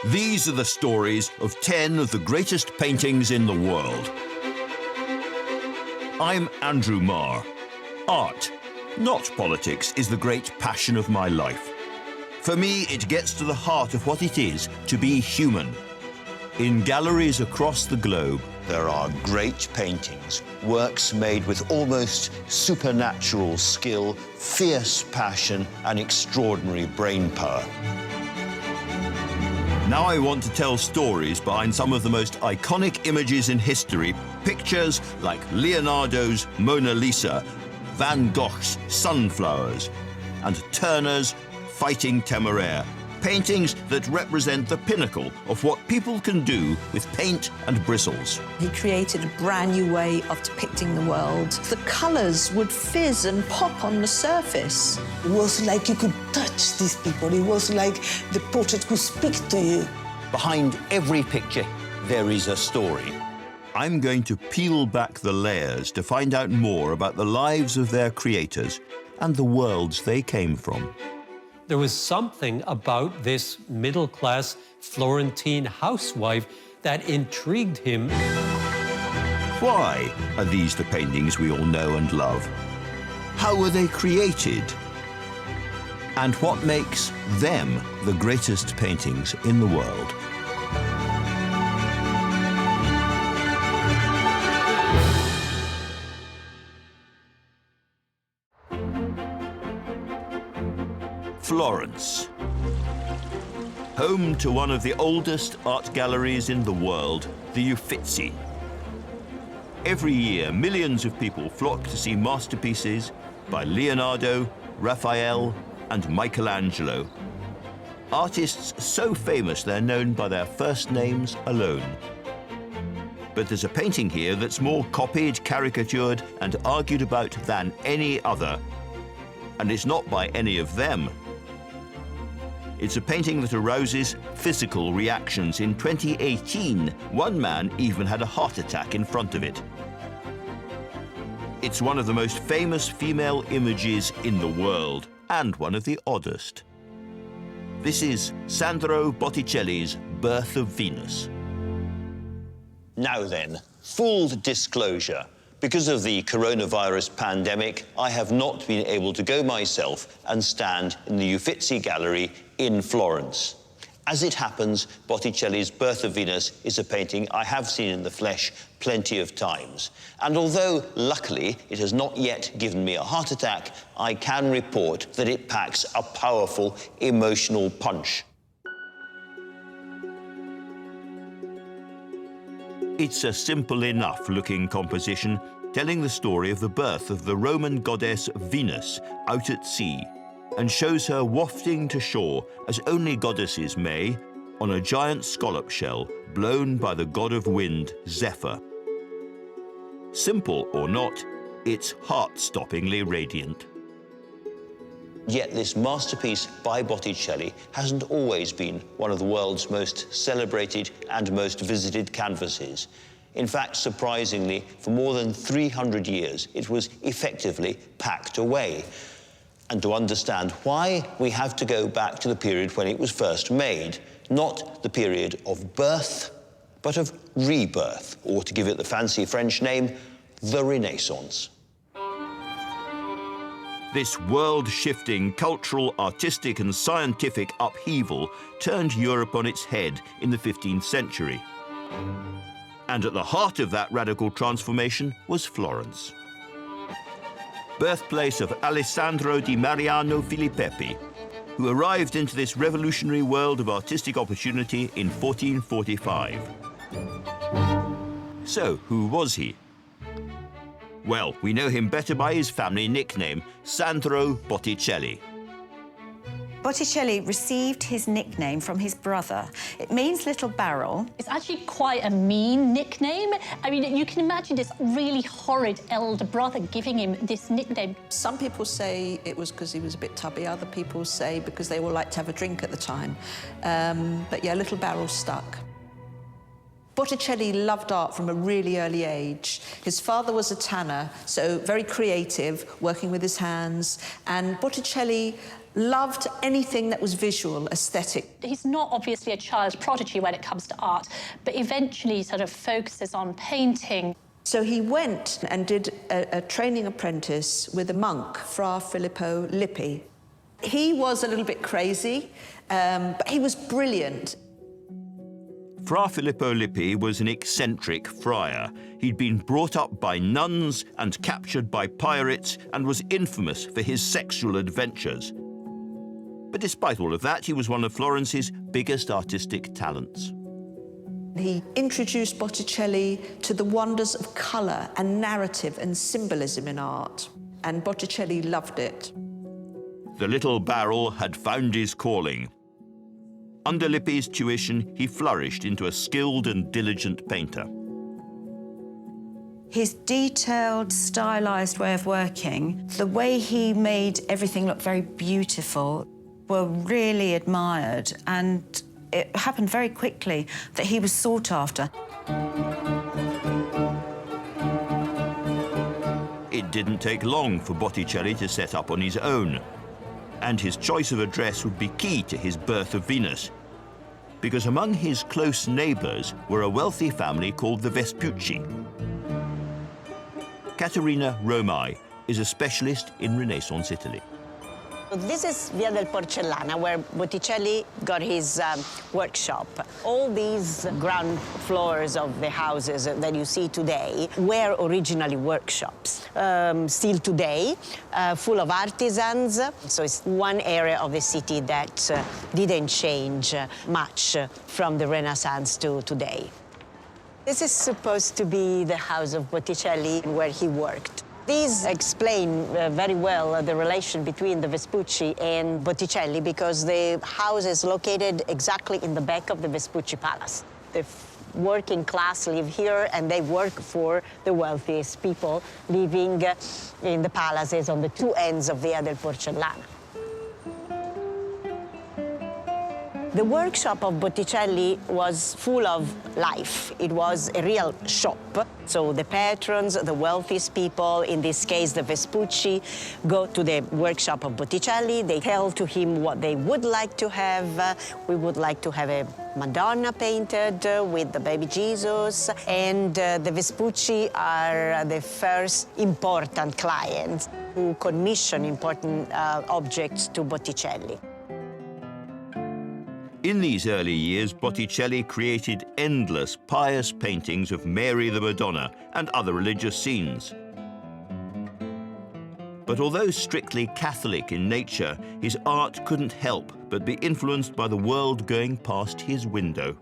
These are the stories of 10 of the greatest paintings in the world. I'm Andrew Marr. Art, not politics, is the great passion of my life. For me, it gets to the heart of what it is to be human. In galleries across the globe, there are great paintings, works made with almost supernatural skill, fierce passion, and extraordinary brain power. Now I want to tell stories behind some of the most iconic images in history, pictures like Leonardo's Mona Lisa, Van Gogh's Sunflowers, and Turner's Fighting Temeraire, paintings that represent the pinnacle of what people can do with paint and bristles. He created a brand new way of depicting the world. The colours would fizz and pop on the surface. It was like you could touch these people. It was like the portrait could speak to you. Behind every picture, there is a story. I'm going to peel back the layers to find out more about the lives of their creators and the worlds they came from. There was something about this middle-class Florentine housewife that intrigued him. Why are these the paintings we all know and love? How were they created? And what makes them the greatest paintings in the world? Florence. Home to one of the oldest art galleries in the world, the Uffizi. Every year, millions of people flock to see masterpieces by Leonardo, Raphael, and Michelangelo. Artists so famous they're known by their first names alone. But there's a painting here that's more copied, caricatured, and argued about than any other. And it's not by any of them. It's a painting that arouses physical reactions. In 2018, one man even had a heart attack in front of it. It's one of the most famous female images in the world, and one of the oddest. This is Sandro Botticelli's Birth of Venus. Now then, full disclosure. Because of the coronavirus pandemic, I have not been able to go myself and stand in the Uffizi Gallery in Florence. As it happens, Botticelli's Birth of Venus is a painting I have seen in the flesh plenty of times. And although, luckily, it has not yet given me a heart attack, I can report that it packs a powerful emotional punch. It's a simple enough looking composition telling the story of the birth of the Roman goddess Venus out at sea, and shows her wafting to shore as only goddesses may on a giant scallop shell blown by the god of wind, Zephyr. Simple or not, it's heart-stoppingly radiant. Yet this masterpiece by Botticelli hasn't always been one of the world's most celebrated and most visited canvases. In fact, surprisingly, for more than 300 years, it was effectively packed away. And to understand why, we have to go back to the period when it was first made, not the period of birth, but of rebirth, or to give it the fancy French name, the Renaissance. This world-shifting cultural, artistic and scientific upheaval turned Europe on its head in the 15th century. And at the heart of that radical transformation was Florence, birthplace of Alessandro di Mariano Filippi, who arrived into this revolutionary world of artistic opportunity in 1445. So, who was he? Well, we know him better by his family nickname, Sandro Botticelli. Botticelli received his nickname from his brother. It means little barrel. It's actually quite a mean nickname. I mean, you can imagine this really horrid elder brother giving him this nickname. Some people say it was because he was a bit tubby. Other people say because they all liked to have a drink at the time. But yeah, little barrel stuck. Botticelli loved art from a really early age. His father was a tanner, so very creative, working with his hands. And Botticelli loved anything that was visual, aesthetic. He's not obviously a child prodigy when it comes to art, but eventually sort of focuses on painting. So he went and did a training apprentice with a monk, Fra Filippo Lippi. He was a little bit crazy, but he was brilliant. Fra Filippo Lippi was an eccentric friar. He'd been brought up by nuns and captured by pirates and was infamous for his sexual adventures. But despite all of that, he was one of Florence's biggest artistic talents. He introduced Botticelli to the wonders of colour and narrative and symbolism in art, and Botticelli loved it. The little barrel had found his calling. Under Lippi's tuition, he flourished into a skilled and diligent painter. His detailed, stylised way of working, the way he made everything look very beautiful, were really admired, and it happened very quickly that he was sought after. It didn't take long for Botticelli to set up on his own, and his choice of address would be key to his Birth of Venus, because among his close neighbours were a wealthy family called the Vespucci. Caterina Romai is a specialist in Renaissance Italy. This is Via del Porcellana, where Botticelli got his workshop. All these ground floors of the houses that you see today were originally workshops. Still today, full of artisans. So it's one area of the city that didn't change much from the Renaissance to today. This is supposed to be the house of Botticelli where he worked. These explain very well the relation between the Vespucci and Botticelli, because the house is located exactly in the back of the Vespucci Palace. The working class live here, and they work for the wealthiest people living in the palaces on the two ends of Via del Porcellana. The workshop of Botticelli was full of life. It was a real shop. So the patrons, the wealthiest people, in this case the Vespucci, go to the workshop of Botticelli. They tell to him what they would like to have. We would like to have a Madonna painted with the baby Jesus. And the Vespucci are the first important clients who commission important objects to Botticelli. In these early years, Botticelli created endless pious paintings of Mary the Madonna and other religious scenes. But although strictly Catholic in nature, his art couldn't help but be influenced by the world going past his window.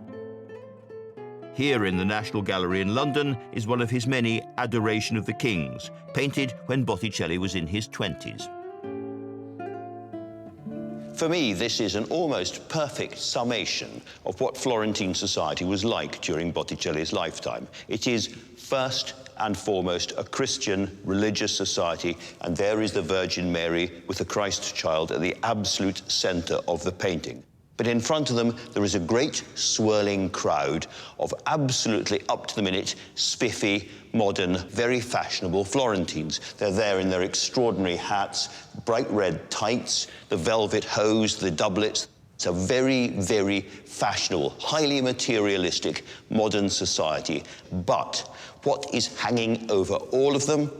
Here in the National Gallery in London is one of his many Adoration of the Kings, painted when Botticelli was in his 20s. For me, this is an almost perfect summation of what Florentine society was like during Botticelli's lifetime. It is first and foremost a Christian religious society, and there is the Virgin Mary with the Christ child at the absolute center of the painting. But in front of them, there is a great swirling crowd of absolutely up-to-the-minute, spiffy, modern, very fashionable Florentines. They're there in their extraordinary hats, bright red tights, the velvet hose, the doublets. It's a very, very fashionable, highly materialistic, modern society. But what is hanging over all of them?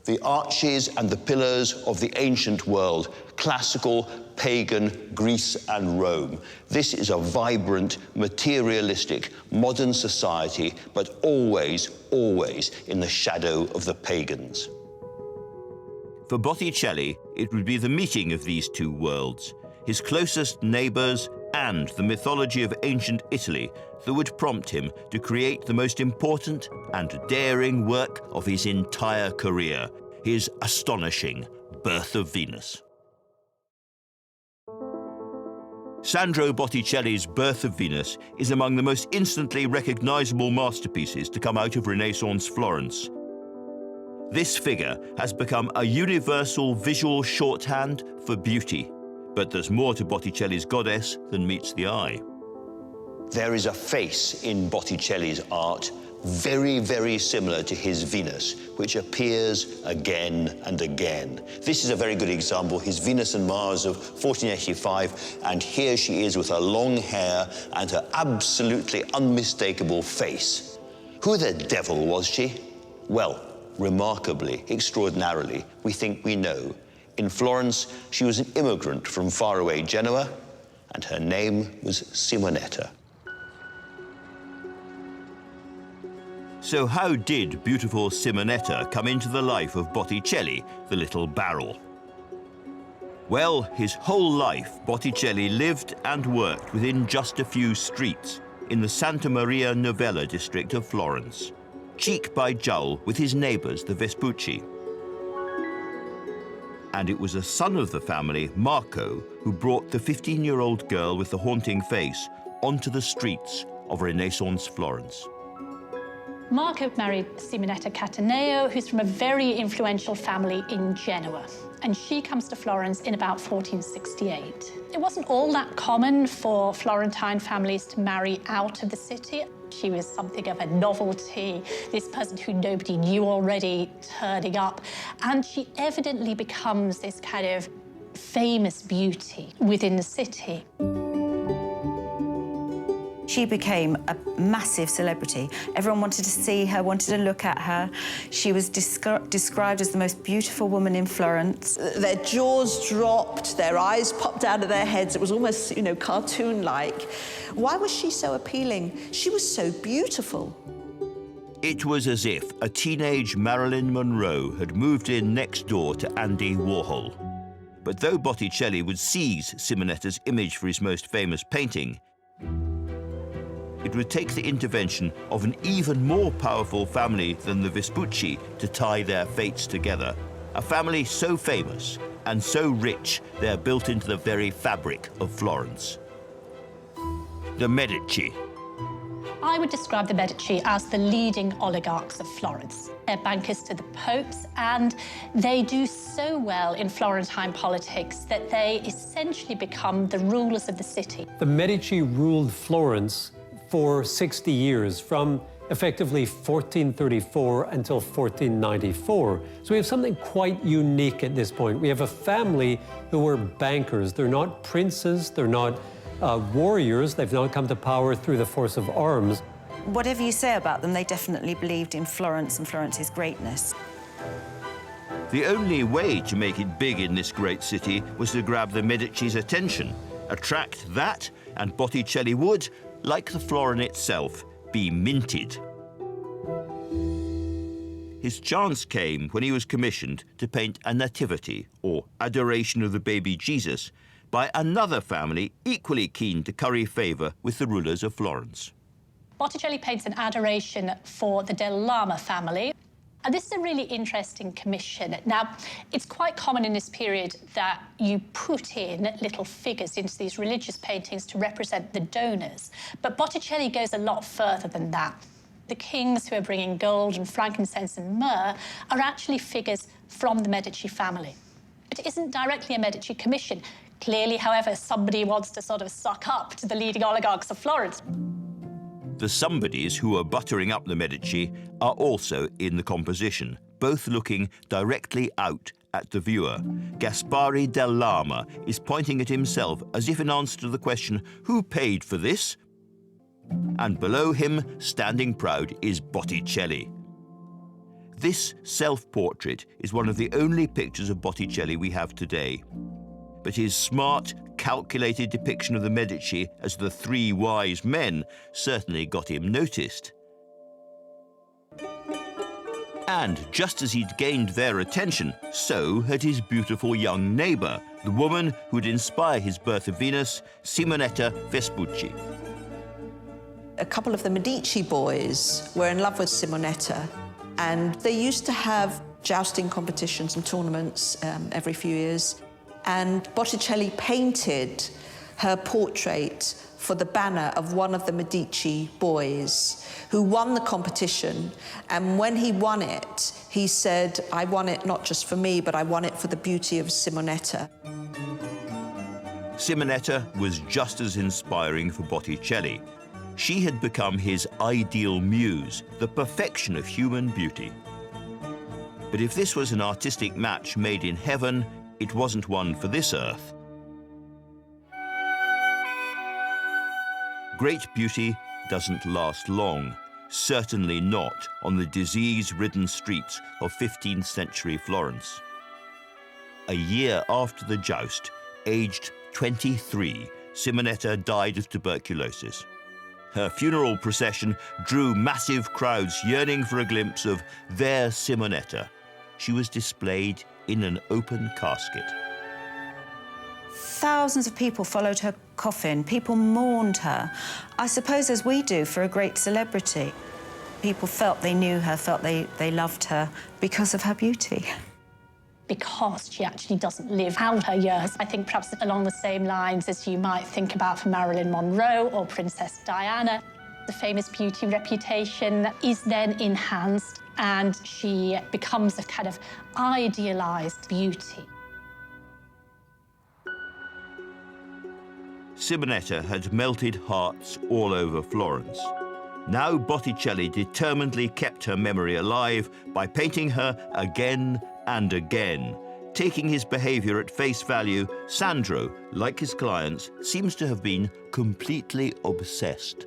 The arches and the pillars of the ancient world, classical, pagan Greece and Rome. This is a vibrant, materialistic, modern society, but always, always in the shadow of the pagans. For Botticelli, it would be the meeting of these two worlds, his closest neighbours and the mythology of ancient Italy, that would prompt him to create the most important and daring work of his entire career, his astonishing Birth of Venus. Sandro Botticelli's Birth of Venus is among the most instantly recognisable masterpieces to come out of Renaissance Florence. This figure has become a universal visual shorthand for beauty, but there's more to Botticelli's goddess than meets the eye. There is a face in Botticelli's art very, very similar to his Venus, which appears again and again. This is a very good example, his Venus and Mars of 1485, and here she is with her long hair and her absolutely unmistakable face. Who the devil was she? Well, remarkably, extraordinarily, we think we know. In Florence, she was an immigrant from faraway Genoa, and her name was Simonetta. So how did beautiful Simonetta come into the life of Botticelli, the little barrel? Well, his whole life, Botticelli lived and worked within just a few streets in the Santa Maria Novella district of Florence, cheek by jowl with his neighbours, the Vespucci. And it was a son of the family, Marco, who brought the 15-year-old girl with the haunting face onto the streets of Renaissance Florence. Marco married Simonetta Cataneo, who's from a very influential family in Genoa, and she comes to Florence in about 1468. It wasn't all that common for Florentine families to marry out of the city. She was something of a novelty, this person who nobody knew already turning up, and she evidently becomes this kind of famous beauty within the city. She became a massive celebrity. Everyone wanted to see her, wanted to look at her. She was described as the most beautiful woman in Florence. Their jaws dropped, their eyes popped out of their heads. It was almost, you know, cartoon-like. Why was she so appealing? She was so beautiful. It was as if a teenage Marilyn Monroe had moved in next door to Andy Warhol. But though Botticelli would seize Simonetta's image for his most famous painting, it would take the intervention of an even more powerful family than the Vespucci to tie their fates together. A family so famous and so rich they're built into the very fabric of Florence. The Medici. I would describe the Medici as the leading oligarchs of Florence. They're bankers to the popes, and they do so well in Florentine politics that they essentially become the rulers of the city. The Medici ruled Florence for 60 years, from effectively 1434 until 1494. So we have something quite unique at this point. We have a family who were bankers. They're not princes, they're not warriors. They've not come to power through the force of arms. Whatever you say about them, they definitely believed in Florence and Florence's greatness. The only way to make it big in this great city was to grab the Medici's attention, attract that, and Botticelli would, like the florin itself, be minted. His chance came when he was commissioned to paint a nativity, or adoration of the baby Jesus, by another family equally keen to curry favour with the rulers of Florence. Botticelli paints an adoration for the Del Lama family. And this is a really interesting commission. Now, it's quite common in this period that you put in little figures into these religious paintings to represent the donors. But Botticelli goes a lot further than that. The kings who are bringing gold and frankincense and myrrh are actually figures from the Medici family. It isn't directly a Medici commission. Clearly, however, somebody wants to sort of suck up to the leading oligarchs of Florence. The somebodies who are buttering up the Medici are also in the composition, both looking directly out at the viewer. Gaspare del Lama is pointing at himself as if in answer to the question, who paid for this? And below him, standing proud, is Botticelli. This self-portrait is one of the only pictures of Botticelli we have today. But his smart, calculated depiction of the Medici as the three wise men certainly got him noticed. And just as he'd gained their attention, so had his beautiful young neighbour, the woman who'd inspire his Birth of Venus, Simonetta Vespucci. A couple of the Medici boys were in love with Simonetta, and they used to have jousting competitions and tournaments every few years. And Botticelli painted her portrait for the banner of one of the Medici boys who won the competition. And when he won it, he said, I won it not just for me, but I won it for the beauty of Simonetta. Simonetta was just as inspiring for Botticelli. She had become his ideal muse, the perfection of human beauty. But if this was an artistic match made in heaven, it wasn't one for this earth. Great beauty doesn't last long, certainly not on the disease-ridden streets of 15th century Florence. A year after the joust, aged 23, Simonetta died of tuberculosis. Her funeral procession drew massive crowds yearning for a glimpse of their Simonetta. She was displayed in an open casket. Thousands of people followed her coffin. People mourned her, I suppose as we do for a great celebrity. People felt they knew her, felt they loved her because of her beauty. Because she actually doesn't live out her years. I think perhaps along the same lines as you might think about for Marilyn Monroe or Princess Diana. The famous beauty reputation is then enhanced and she becomes a kind of idealised beauty. Simonetta had melted hearts all over Florence. Now Botticelli determinedly kept her memory alive by painting her again and again. Taking his behaviour at face value, Sandro, like his clients, seems to have been completely obsessed.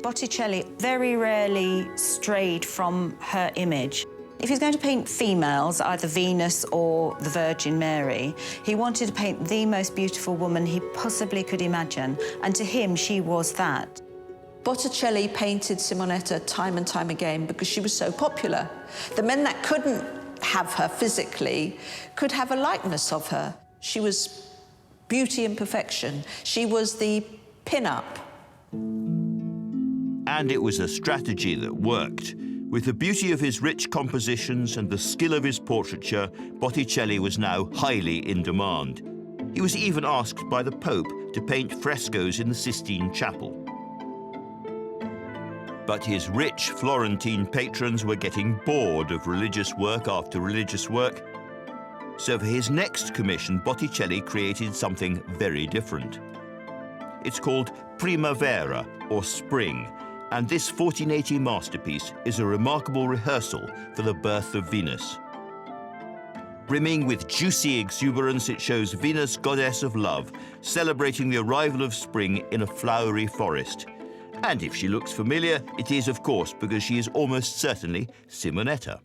Botticelli very rarely strayed from her image. If he's going to paint females, either Venus or the Virgin Mary, he wanted to paint the most beautiful woman he possibly could imagine, and to him, she was that. Botticelli painted Simonetta time and time again because she was so popular. The men that couldn't have her physically could have a likeness of her. She was beauty and perfection. She was the pin-up. And it was a strategy that worked. With the beauty of his rich compositions and the skill of his portraiture, Botticelli was now highly in demand. He was even asked by the Pope to paint frescoes in the Sistine Chapel. But his rich Florentine patrons were getting bored of religious work after religious work. So for his next commission, Botticelli created something very different. It's called Primavera, or Spring, and this 1480 masterpiece is a remarkable rehearsal for the birth of Venus. Brimming with juicy exuberance, it shows Venus, goddess of love, celebrating the arrival of spring in a flowery forest. And if she looks familiar, it is, of course, because she is almost certainly Simonetta.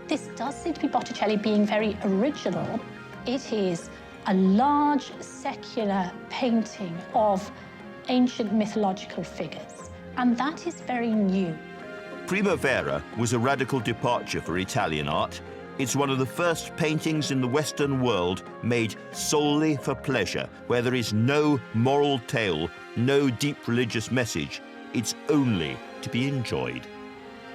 This does seem to be Botticelli being very original. It is a large secular painting of ancient mythological figures, and that is very new. Primavera was a radical departure for Italian art. It's one of the first paintings in the Western world made solely for pleasure, where there is no moral tale, no deep religious message. It's only to be enjoyed.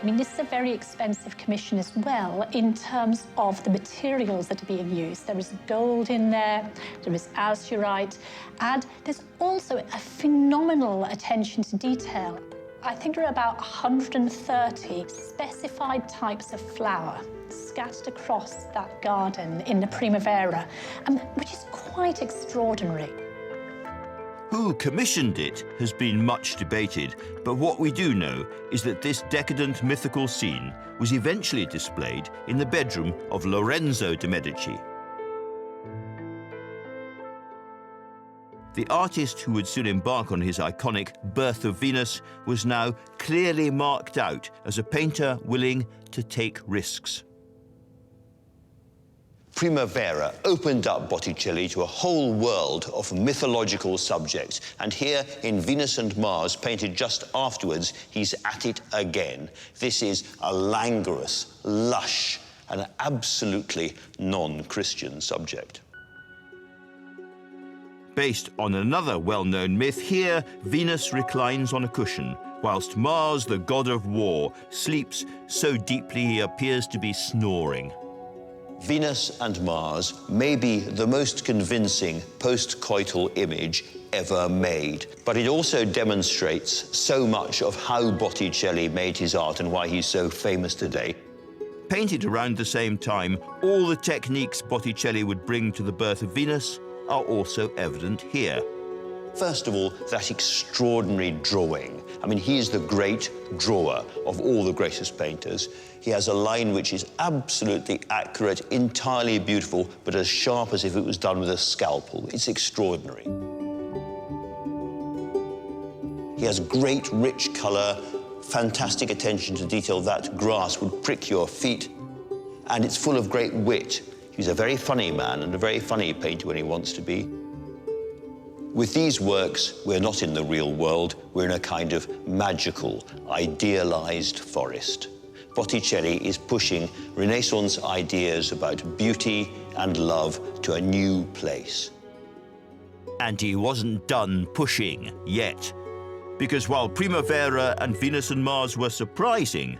I mean, this is a very expensive commission as well in terms of the materials that are being used. There is gold in there, there is azurite, and there's also a phenomenal attention to detail. I think there are about 130 specified types of flower scattered across that garden in the Primavera, which is quite extraordinary. Who commissioned it has been much debated, but what we do know is that this decadent mythical scene was eventually displayed in the bedroom of Lorenzo de' Medici. The artist who would soon embark on his iconic Birth of Venus was now clearly marked out as a painter willing to take risks. Primavera opened up Botticelli to a whole world of mythological subjects. And here in Venus and Mars, painted just afterwards, he's at it again. This is a languorous, lush, and absolutely non-Christian subject. Based on another well-known myth, here Venus reclines on a cushion, whilst Mars, the god of war, sleeps so deeply he appears to be snoring. Venus and Mars may be the most convincing post-coital image ever made, but it also demonstrates so much of how Botticelli made his art and why he's so famous today. Painted around the same time, all the techniques Botticelli would bring to the Birth of Venus are also evident here. First of all, that extraordinary drawing. I mean, he is the great drawer of all the greatest painters. He has a line which is absolutely accurate, entirely beautiful, but as sharp as if it was done with a scalpel. It's extraordinary. He has great, rich colour, fantastic attention to detail. That grass would prick your feet, and it's full of great wit. He's a very funny man and a very funny painter when he wants to be. With these works, we're not in the real world, we're in a kind of magical, idealized forest. Botticelli is pushing Renaissance ideas about beauty and love to a new place. And he wasn't done pushing yet, because while Primavera and Venus and Mars were surprising,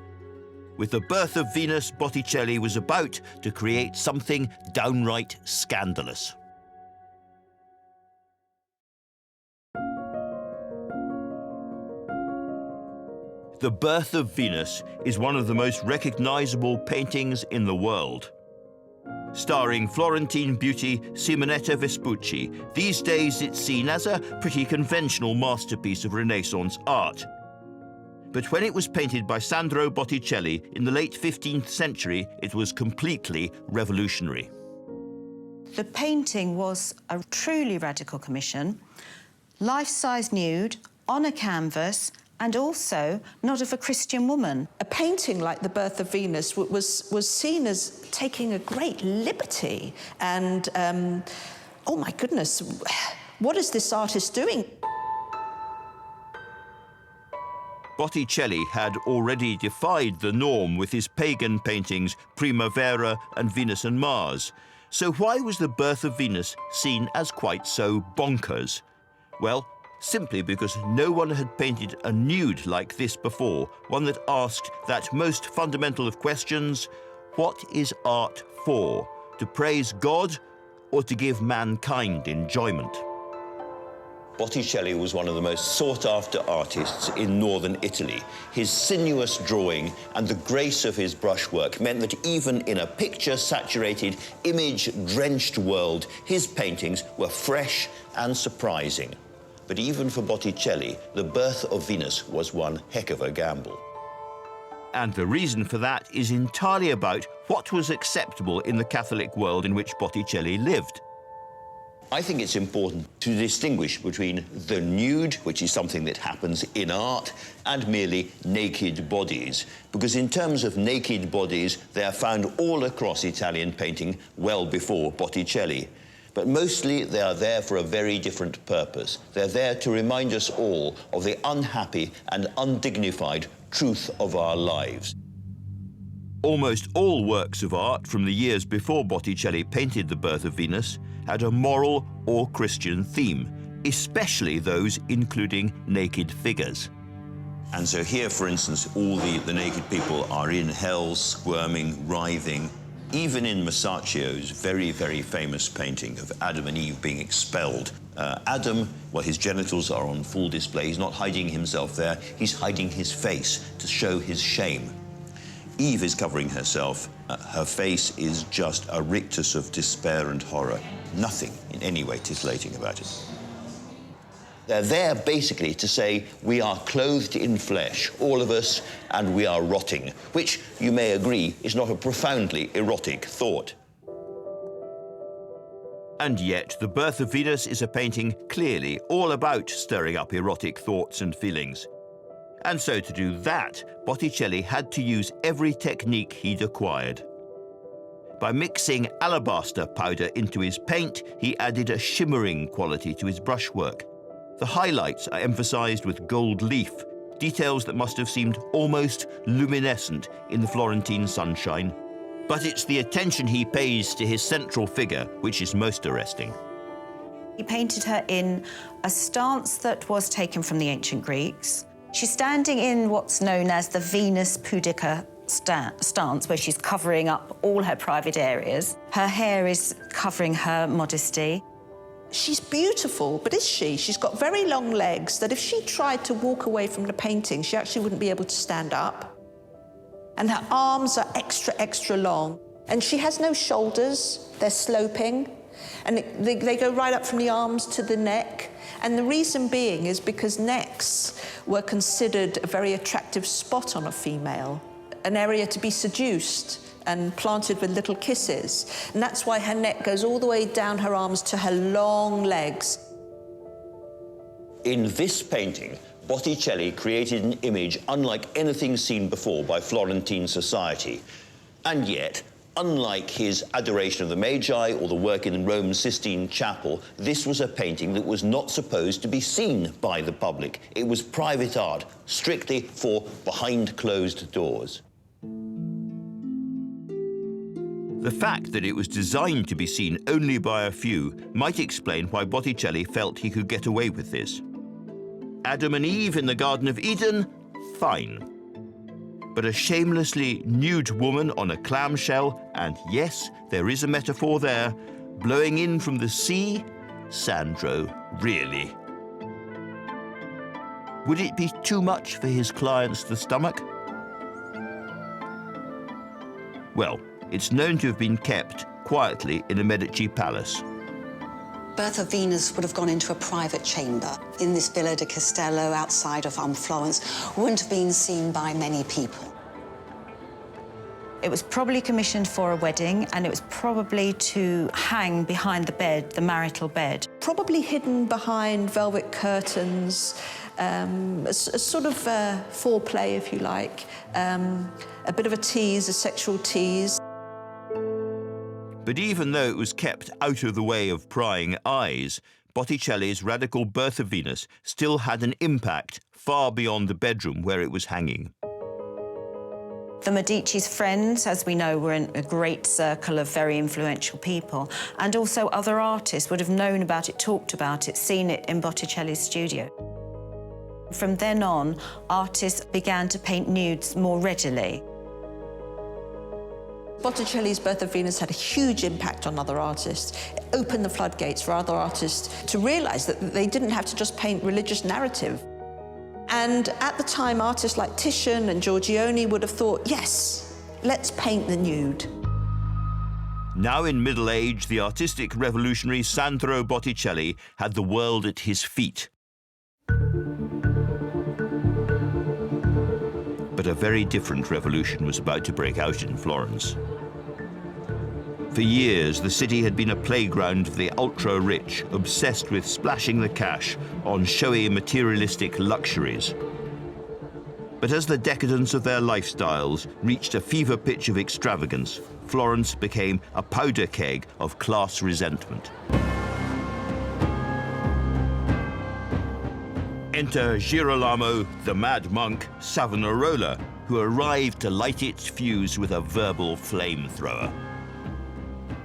with the Birth of Venus, Botticelli was about to create something downright scandalous. The Birth of Venus is one of the most recognizable paintings in the world. Starring Florentine beauty Simonetta Vespucci, these days it's seen as a pretty conventional masterpiece of Renaissance art. But when it was painted by Sandro Botticelli in the late 15th century, it was completely revolutionary. The painting was a truly radical commission, life-size nude, on a canvas, and also not of a Christian woman. A painting like The Birth of Venus was seen as taking a great liberty and, oh my goodness, what is this artist doing? Botticelli had already defied the norm with his pagan paintings Primavera and Venus and Mars. So why was The Birth of Venus seen as quite so bonkers? Well, simply because no one had painted a nude like this before, one that asked that most fundamental of questions: what is art for? To praise God or to give mankind enjoyment? Botticelli was one of the most sought-after artists in northern Italy. His sinuous drawing and the grace of his brushwork meant that even in a picture-saturated, image-drenched world, his paintings were fresh and surprising. But even for Botticelli, The Birth of Venus was one heck of a gamble. And the reason for that is entirely about what was acceptable in the Catholic world in which Botticelli lived. I think it's important to distinguish between the nude, which is something that happens in art, and merely naked bodies. Because in terms of naked bodies, they are found all across Italian painting well before Botticelli. But mostly they are there for a very different purpose. They're there to remind us all of the unhappy and undignified truth of our lives. Almost all works of art from the years before Botticelli painted The Birth of Venus had a moral or Christian theme, especially those including naked figures. And so here, for instance, all the naked people are in hell, squirming, writhing. Even in Masaccio's very, very famous painting of Adam and Eve being expelled, Adam, well, his genitals are on full display. He's not hiding himself there. He's hiding his face to show his shame. Eve is covering herself. Her face is just a rictus of despair and horror. Nothing in any way titillating about it. They're there basically to say we are clothed in flesh, all of us, and we are rotting, which you may agree is not a profoundly erotic thought. And yet, The Birth of Venus is a painting clearly all about stirring up erotic thoughts and feelings. And so to do that, Botticelli had to use every technique he'd acquired. By mixing alabaster powder into his paint, he added a shimmering quality to his brushwork. The highlights are emphasized with gold leaf, details that must have seemed almost luminescent in the Florentine sunshine. But it's the attention he pays to his central figure which is most arresting. He painted her in a stance that was taken from the ancient Greeks. She's standing in what's known as the Venus pudica stance, where she's covering up all her private areas. Her hair is covering her modesty. She's beautiful, but is she? She's got very long legs that if she tried to walk away from the painting, she actually wouldn't be able to stand up. And her arms are extra, extra long. And she has no shoulders, they're sloping. And they go right up from the arms to the neck. And the reason being is because necks were considered a very attractive spot on a female, an area to be seduced and planted with little kisses. And that's why her neck goes all the way down her arms to her long legs. In this painting, Botticelli created an image unlike anything seen before by Florentine society. And yet, unlike his Adoration of the Magi or the work in Rome's Sistine Chapel, this was a painting that was not supposed to be seen by the public. It was private art, strictly for behind closed doors. The fact that it was designed to be seen only by a few might explain why Botticelli felt he could get away with this. Adam and Eve in the Garden of Eden? Fine. But a shamelessly nude woman on a clamshell, and yes, there is a metaphor there, blowing in from the sea? Sandro, really? Would it be too much for his clients to stomach? Well, it's known to have been kept quietly in a Medici palace. Birth of Venus would have gone into a private chamber in this Villa di Castello outside of Florence. Wouldn't have been seen by many people. It was probably commissioned for a wedding, and it was probably to hang behind the bed, the marital bed. Probably hidden behind velvet curtains, a sort of foreplay, if you like, a bit of a tease, a sexual tease. But even though it was kept out of the way of prying eyes, Botticelli's radical Birth of Venus still had an impact far beyond the bedroom where it was hanging. The Medici's friends, as we know, were in a great circle of very influential people, and also other artists would have known about it, talked about it, seen it in Botticelli's studio. From then on, artists began to paint nudes more readily. Botticelli's Birth of Venus had a huge impact on other artists. It opened the floodgates for other artists to realise that they didn't have to just paint religious narrative. And at the time, artists like Titian and Giorgione would have thought, yes, let's paint the nude. Now in middle age, the artistic revolutionary Sandro Botticelli had the world at his feet. But a very different revolution was about to break out in Florence. For years, the city had been a playground for the ultra-rich, obsessed with splashing the cash on showy materialistic luxuries. But as the decadence of their lifestyles reached a fever pitch of extravagance, Florence became a powder keg of class resentment. Enter Girolamo, the mad monk, Savonarola, who arrived to light its fuse with a verbal flamethrower.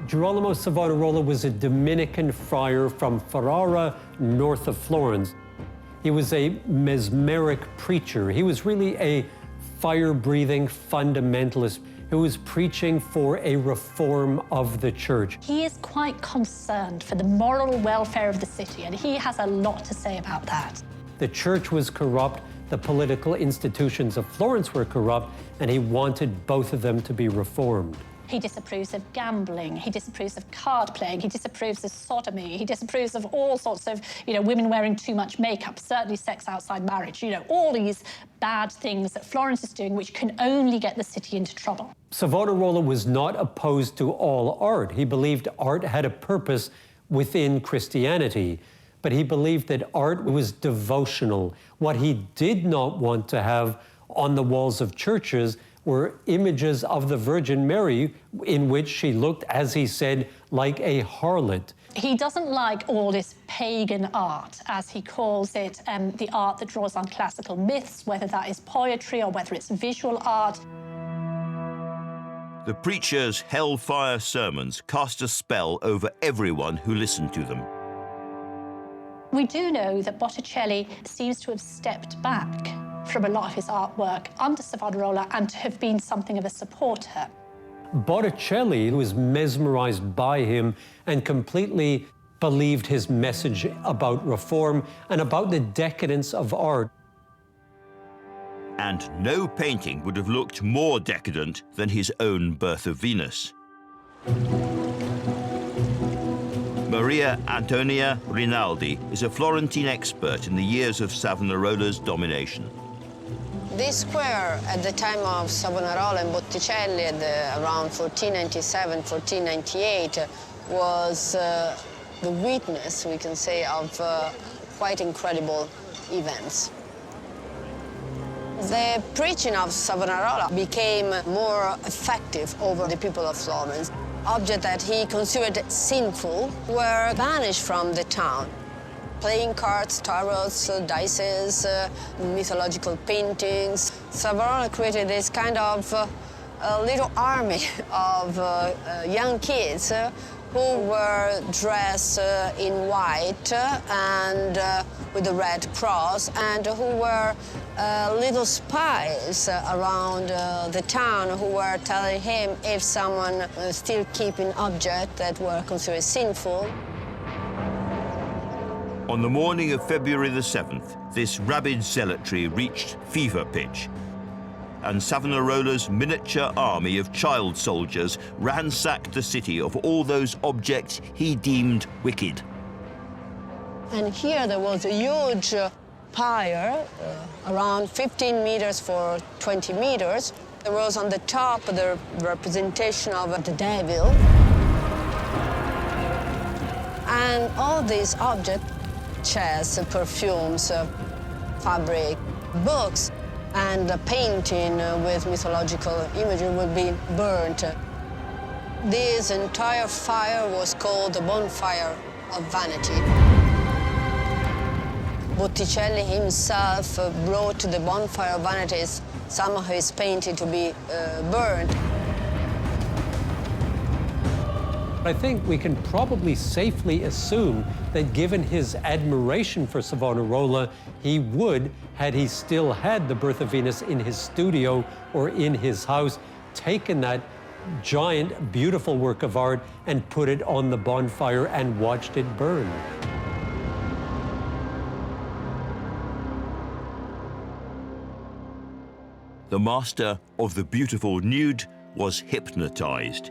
Girolamo Savonarola was a Dominican friar from Ferrara, north of Florence. He was a mesmeric preacher. He was really a fire-breathing fundamentalist who was preaching for a reform of the church. He is quite concerned for the moral welfare of the city, and he has a lot to say about that. The church was corrupt, the political institutions of Florence were corrupt, and he wanted both of them to be reformed. He disapproves of gambling, he disapproves of card playing, he disapproves of sodomy, he disapproves of all sorts of, women wearing too much makeup, certainly sex outside marriage, all these bad things that Florence is doing which can only get the city into trouble. Savonarola was not opposed to all art. He believed art had a purpose within Christianity, but he believed that art was devotional. What he did not want to have on the walls of churches were images of the Virgin Mary in which she looked, as he said, like a harlot. He doesn't like all this pagan art, as he calls it, the art that draws on classical myths, whether that is poetry or whether it's visual art. The preacher's hellfire sermons cast a spell over everyone who listened to them. We do know that Botticelli seems to have stepped back from a lot of his artwork under Savonarola and to have been something of a supporter. Botticelli was mesmerized by him and completely believed his message about reform and about the decadence of art. And no painting would have looked more decadent than his own Birth of Venus. Maria Antonia Rinaldi is a Florentine expert in the years of Savonarola's domination. This square, at the time of Savonarola and Botticelli, around 1497, 1498, was the witness, we can say, of quite incredible events. The preaching of Savonarola became more effective over the people of Florence. Objects that he considered sinful were banished from the town. Playing cards, tarots, dices, mythological paintings. Savonarola created this kind of little army of young kids who were dressed in white and with the red cross, and who were little spies around the town who were telling him if someone still keeping objects that were considered sinful. On the morning of February the 7th, this rabid zealotry reached fever pitch, and Savonarola's miniature army of child soldiers ransacked the city of all those objects he deemed wicked. And here there was a huge pyre, around 15 meters for 20 meters. There was on the top the representation of the devil. And all these objects, chairs, perfumes, fabric, books, and a painting with mythological imagery would be burnt. This entire fire was called the Bonfire of Vanity. Botticelli himself brought the Bonfire of Vanity some of his painting to be burned. I think we can probably safely assume that given his admiration for Savonarola, he would, had he still had the Birth of Venus in his studio or in his house, taken that giant, beautiful work of art and put it on the bonfire and watched it burn. The master of the beautiful nude was hypnotized.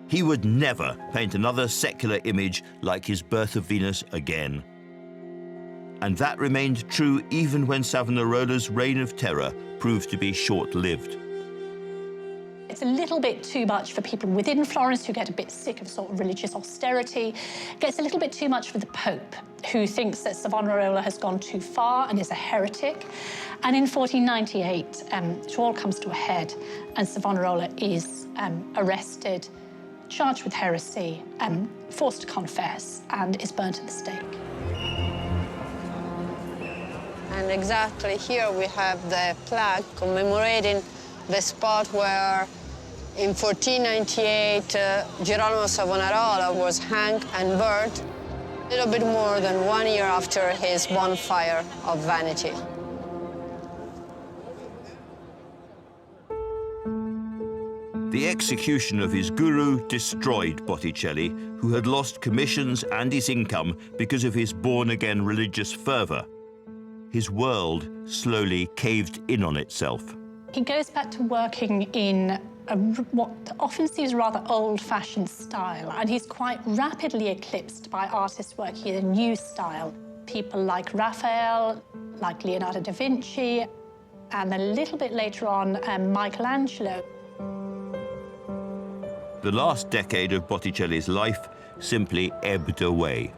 He would never paint another secular image like his Birth of Venus again. And that remained true even when Savonarola's reign of terror proved to be short-lived. It's a little bit too much for people within Florence who get a bit sick of sort of religious austerity. It gets a little bit too much for the Pope, who thinks that Savonarola has gone too far and is a heretic. And in 1498, it all comes to a head, and Savonarola is arrested, charged with heresy, forced to confess, and is burnt at the stake. And exactly here we have the plaque commemorating the spot where in 1498 Girolamo Savonarola was hanged and burnt, a little bit more than 1 year after his Bonfire of Vanity. The execution of his guru destroyed Botticelli, who had lost commissions and his income because of his born-again religious fervour. His world slowly caved in on itself. He goes back to working in what often seems rather old-fashioned style, and he's quite rapidly eclipsed by artists working in a new style. People like Raphael, like Leonardo da Vinci, and a little bit later on, Michelangelo. The last decade of Botticelli's life simply ebbed away.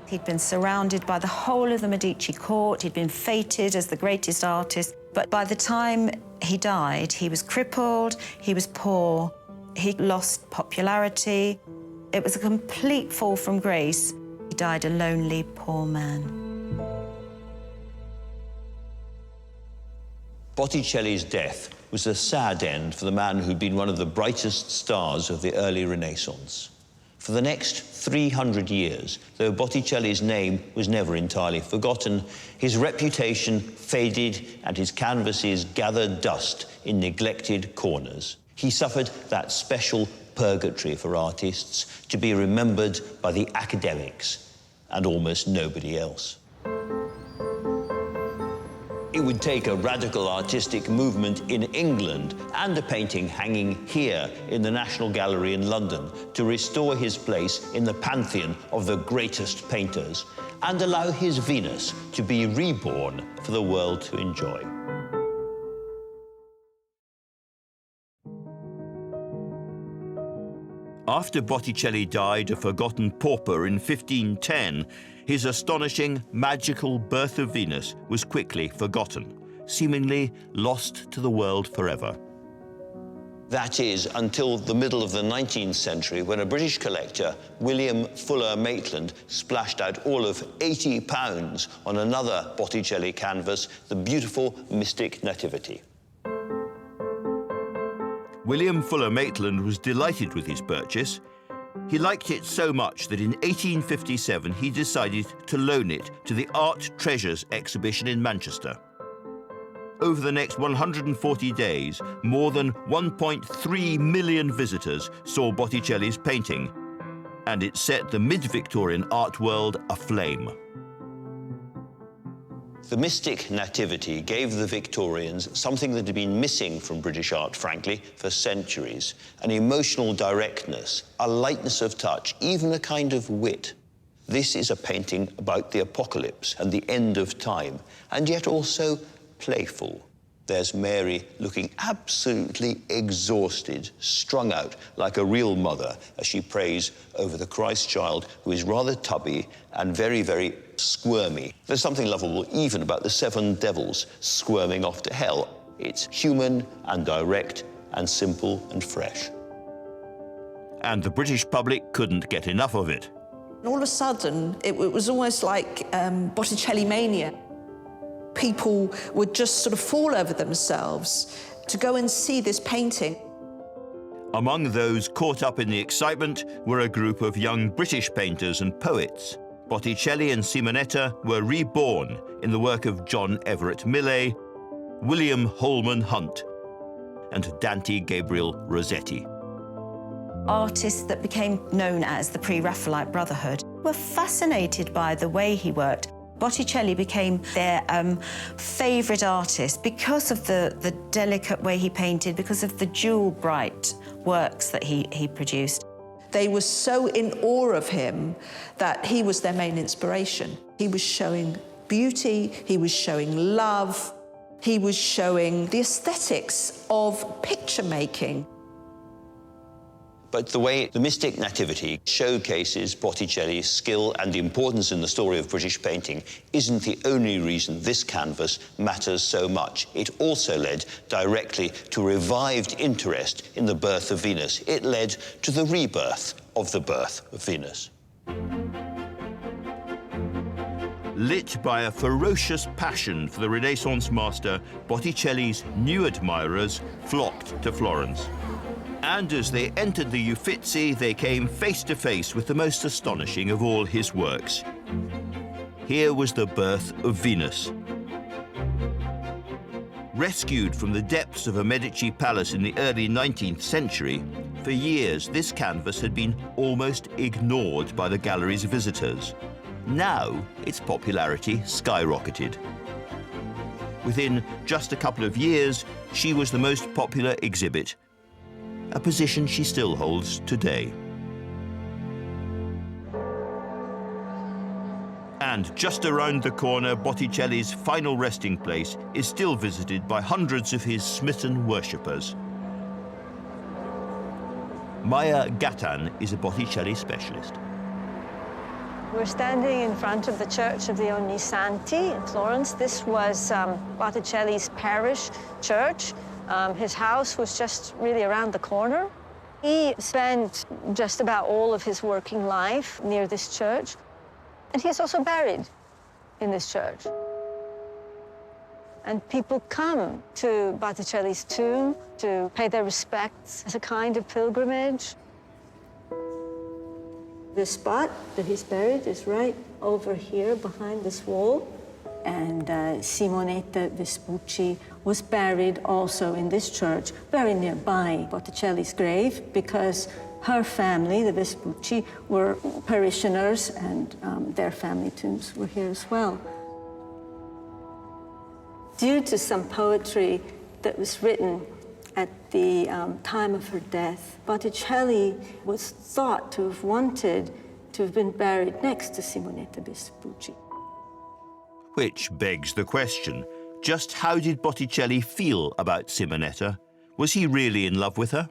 He'd been surrounded by the whole of the Medici court. He'd been feted as the greatest artist. But by the time he died, he was crippled, he was poor, he lost popularity. It was a complete fall from grace. He died a lonely, poor man. Botticelli's death was a sad end for the man who'd been one of the brightest stars of the early Renaissance. For the next 300 years, though Botticelli's name was never entirely forgotten, his reputation faded and his canvases gathered dust in neglected corners. He suffered that special purgatory for artists, to be remembered by the academics and almost nobody else. It would take a radical artistic movement in England and a painting hanging here in the National Gallery in London to restore his place in the pantheon of the greatest painters and allow his Venus to be reborn for the world to enjoy. After Botticelli died a forgotten pauper in 1510, his astonishing, magical Birth of Venus was quickly forgotten, seemingly lost to the world forever. That is, until the middle of the 19th century, when a British collector, William Fuller Maitland, splashed out all of £80 on another Botticelli canvas, the beautiful Mystic Nativity. William Fuller Maitland was delighted with his purchase. He liked it so much that in 1857 he decided to loan it to the Art Treasures exhibition in Manchester. Over the next 140 days, more than 1.3 million visitors saw Botticelli's painting, and it set the mid-Victorian art world aflame. The Mystic Nativity gave the Victorians something that had been missing from British art, frankly, for centuries: an emotional directness, a lightness of touch, even a kind of wit. This is a painting about the apocalypse and the end of time, and yet also playful. There's Mary looking absolutely exhausted, strung out like a real mother as she prays over the Christ child, who is rather tubby and very, very squirmy. There's something lovable even about the 7 devils squirming off to hell. It's human and direct and simple and fresh. And the British public couldn't get enough of it. All of a sudden, it was almost like Botticelli mania. People would just sort of fall over themselves to go and see this painting. Among those caught up in the excitement were a group of young British painters and poets. Botticelli and Simonetta were reborn in the work of John Everett Millais, William Holman Hunt, and Dante Gabriel Rossetti. Artists that became known as the Pre-Raphaelite Brotherhood were fascinated by the way he worked. Botticelli became their favourite artist because of the delicate way he painted, because of the jewel-bright works that he produced. They were so in awe of him that he was their main inspiration. He was showing beauty, he was showing love, he was showing the aesthetics of picture-making. But the way the Mystic Nativity showcases Botticelli's skill and importance in the story of British painting isn't the only reason this canvas matters so much. It also led directly to revived interest in the birth of Venus. It led to the rebirth of the birth of Venus. Lit by a ferocious passion for the Renaissance master, Botticelli's new admirers flocked to Florence. And as they entered the Uffizi, they came face to face with the most astonishing of all his works. Here was the birth of Venus. Rescued from the depths of a Medici palace in the early 19th century, for years this canvas had been almost ignored by the gallery's visitors. Now its popularity skyrocketed. Within just a couple of years, she was the most popular exhibit, a position she still holds today. And just around the corner, Botticelli's final resting place is still visited by hundreds of his smitten worshippers. Maya Gattan is a Botticelli specialist. We're standing in front of the Church of the Ognissanti in Florence. This was Botticelli's parish church. His house was just really around the corner. He spent just about all of his working life near this church. And he is also buried in this church. And people come to Botticelli's tomb to pay their respects as a kind of pilgrimage. The spot that he's buried is right over here behind this wall. And Simonetta Vespucci was buried also in this church, very nearby Botticelli's grave, because her family, the Vespucci, were parishioners, and their family tombs were here as well. Due to some poetry that was written at the time of her death, Botticelli was thought to have wanted to have been buried next to Simonetta Vespucci. Which begs the question, just how did Botticelli feel about Simonetta? Was he really in love with her?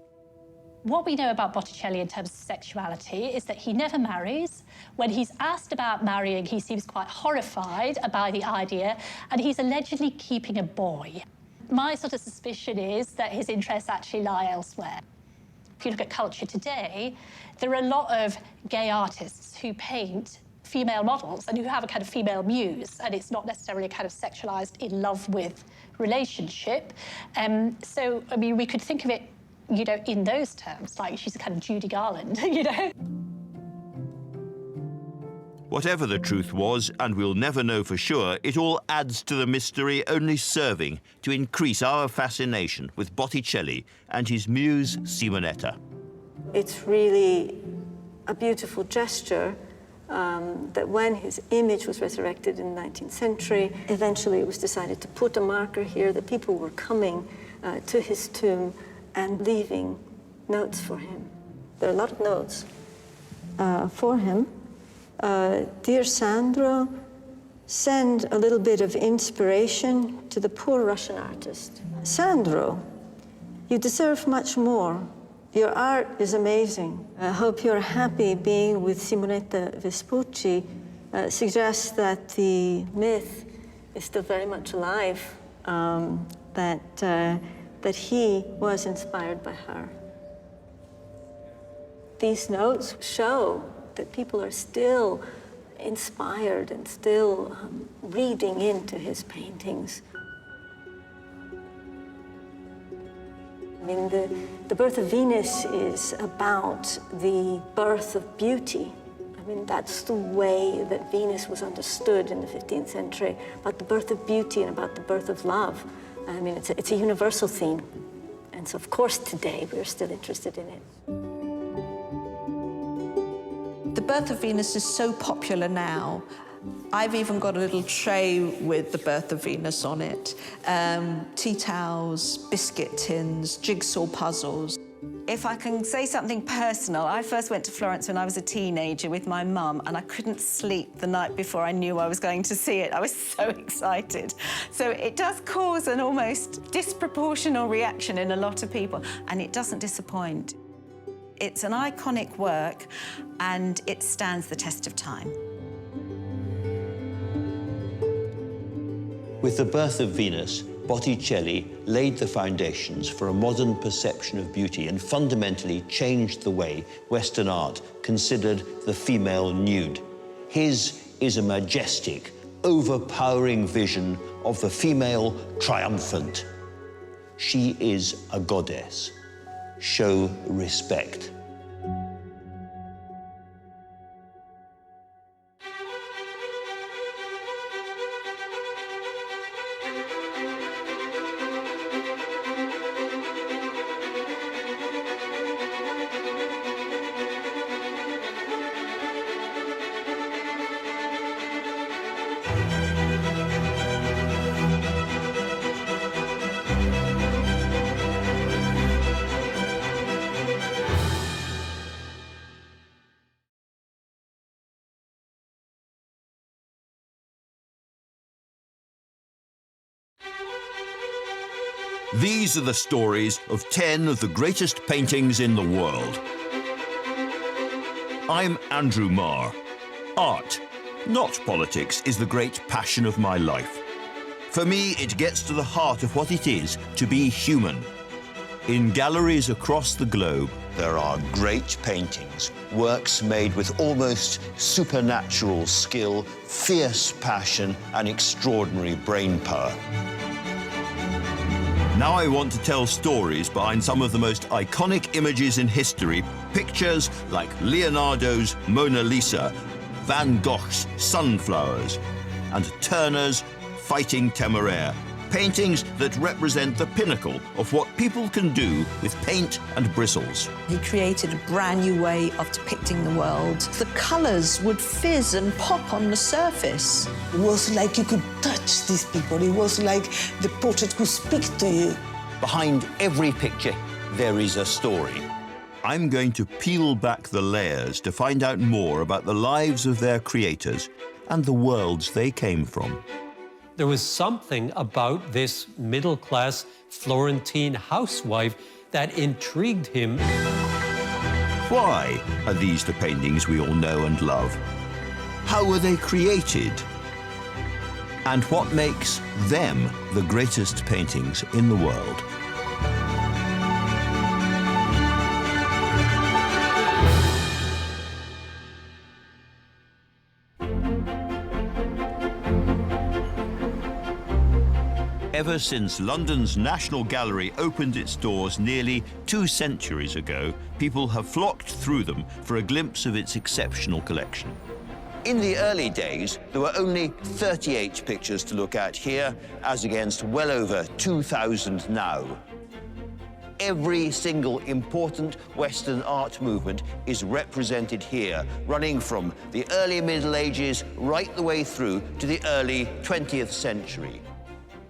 What we know about Botticelli in terms of sexuality is that he never marries. When he's asked about marrying, he seems quite horrified by the idea, and he's allegedly keeping a boy. My sort of suspicion is that his interests actually lie elsewhere. If you look at culture today, there are a lot of gay artists who paint female models and who have a kind of female muse, and it's not necessarily a kind of sexualized in love with relationship. So, I mean, we could think of it, you know, in those terms, like she's a kind of Judy Garland, you know? Whatever the truth was, and we'll never know for sure, it all adds to the mystery, only serving to increase our fascination with Botticelli and his muse, Simonetta. It's really a beautiful gesture that when his image was resurrected in the 19th century, eventually it was decided to put a marker here that people were coming to his tomb and leaving notes for him. There are a lot of notes for him. Dear Sandro, send a little bit of inspiration to the poor Russian artist. Sandro, you deserve much more. Your art is amazing. I hope you're happy being with Simonetta Vespucci. Suggests that the myth is still very much alive, that he was inspired by her. These notes show that people are still inspired and still reading into his paintings. I mean, the Birth of Venus is about the birth of beauty. I mean, that's the way that Venus was understood in the 15th century, about the birth of beauty and about the birth of love. I mean, it's a universal theme. And so, of course, today we're still interested in it. The Birth of Venus is so popular now. I've even got a little tray with the Birth of Venus on it. Tea towels, biscuit tins, jigsaw puzzles. If I can say something personal, I first went to Florence when I was a teenager with my mum, and I couldn't sleep the night before I knew I was going to see it. I was so excited. So it does cause an almost disproportional reaction in a lot of people, and it doesn't disappoint. It's an iconic work, and it stands the test of time. With the Birth of Venus, Botticelli laid the foundations for a modern perception of beauty and fundamentally changed the way Western art considered the female nude. His is a majestic, overpowering vision of the female triumphant. She is a goddess. Show respect. These are the stories of 10 of the greatest paintings in the world. I'm Andrew Marr. Art, not politics, is the great passion of my life. For me, it gets to the heart of what it is to be human. In galleries across the globe, there are great paintings, works made with almost supernatural skill, fierce passion, and extraordinary brain power. Now I want to tell stories behind some of the most iconic images in history, pictures like Leonardo's Mona Lisa, Van Gogh's Sunflowers, and Turner's Fighting Temeraire, Paintings that represent the pinnacle of what people can do with paint and bristles. He created a brand new way of depicting the world. The colours would fizz and pop on the surface. It was like you could touch these people. It was like the portrait could speak to you. Behind every picture, there is a story. I'm going to peel back the layers to find out more about the lives of their creators and the worlds they came from. There was something about this middle-class Florentine housewife that intrigued him. Why are these the paintings we all know and love? How were they created? And what makes them the greatest paintings in the world? Ever since London's National Gallery opened its doors nearly 2 centuries ago, people have flocked through them for a glimpse of its exceptional collection. In the early days, there were only 38 pictures to look at here, as against well over 2,000 now. Every single important Western art movement is represented here, running from the early Middle Ages right the way through to the early 20th century.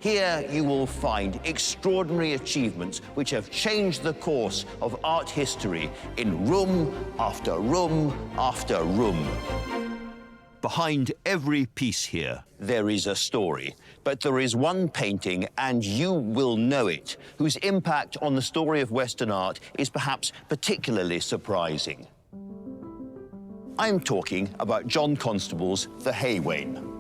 Here you will find extraordinary achievements which have changed the course of art history in room after room after room. Behind every piece here, there is a story, but there is one painting, and you will know it, whose impact on the story of Western art is perhaps particularly surprising. I'm talking about John Constable's The Haywain.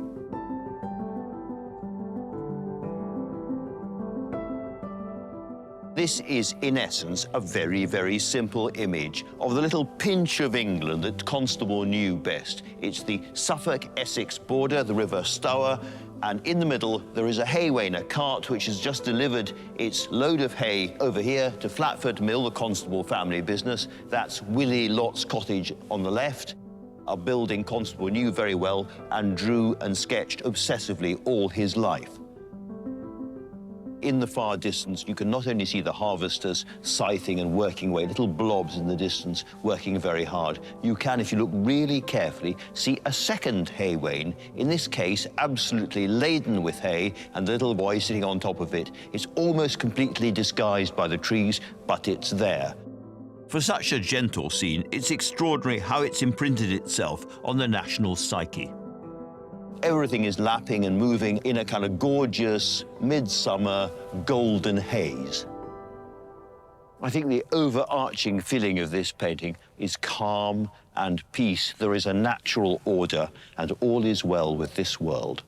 This is, in essence, a very, very simple image of the little pinch of England that Constable knew best. It's the Suffolk-Essex border, the River Stour, and in the middle there is a haywain, a cart which has just delivered its load of hay over here to Flatford Mill, the Constable family business. That's Willie Lott's cottage on the left, a building Constable knew very well and drew and sketched obsessively all his life. In the far distance, you can not only see the harvesters scything and working away, little blobs in the distance, working very hard. You can, if you look really carefully, see a second haywain, in this case, absolutely laden with hay, and the little boy sitting on top of it. It's almost completely disguised by the trees, but it's there. For such a gentle scene, it's extraordinary how it's imprinted itself on the national psyche. Everything is lapping and moving in a kind of gorgeous, midsummer, golden haze. I think the overarching feeling of this painting is calm and peace. There is a natural order, and all is well with this world.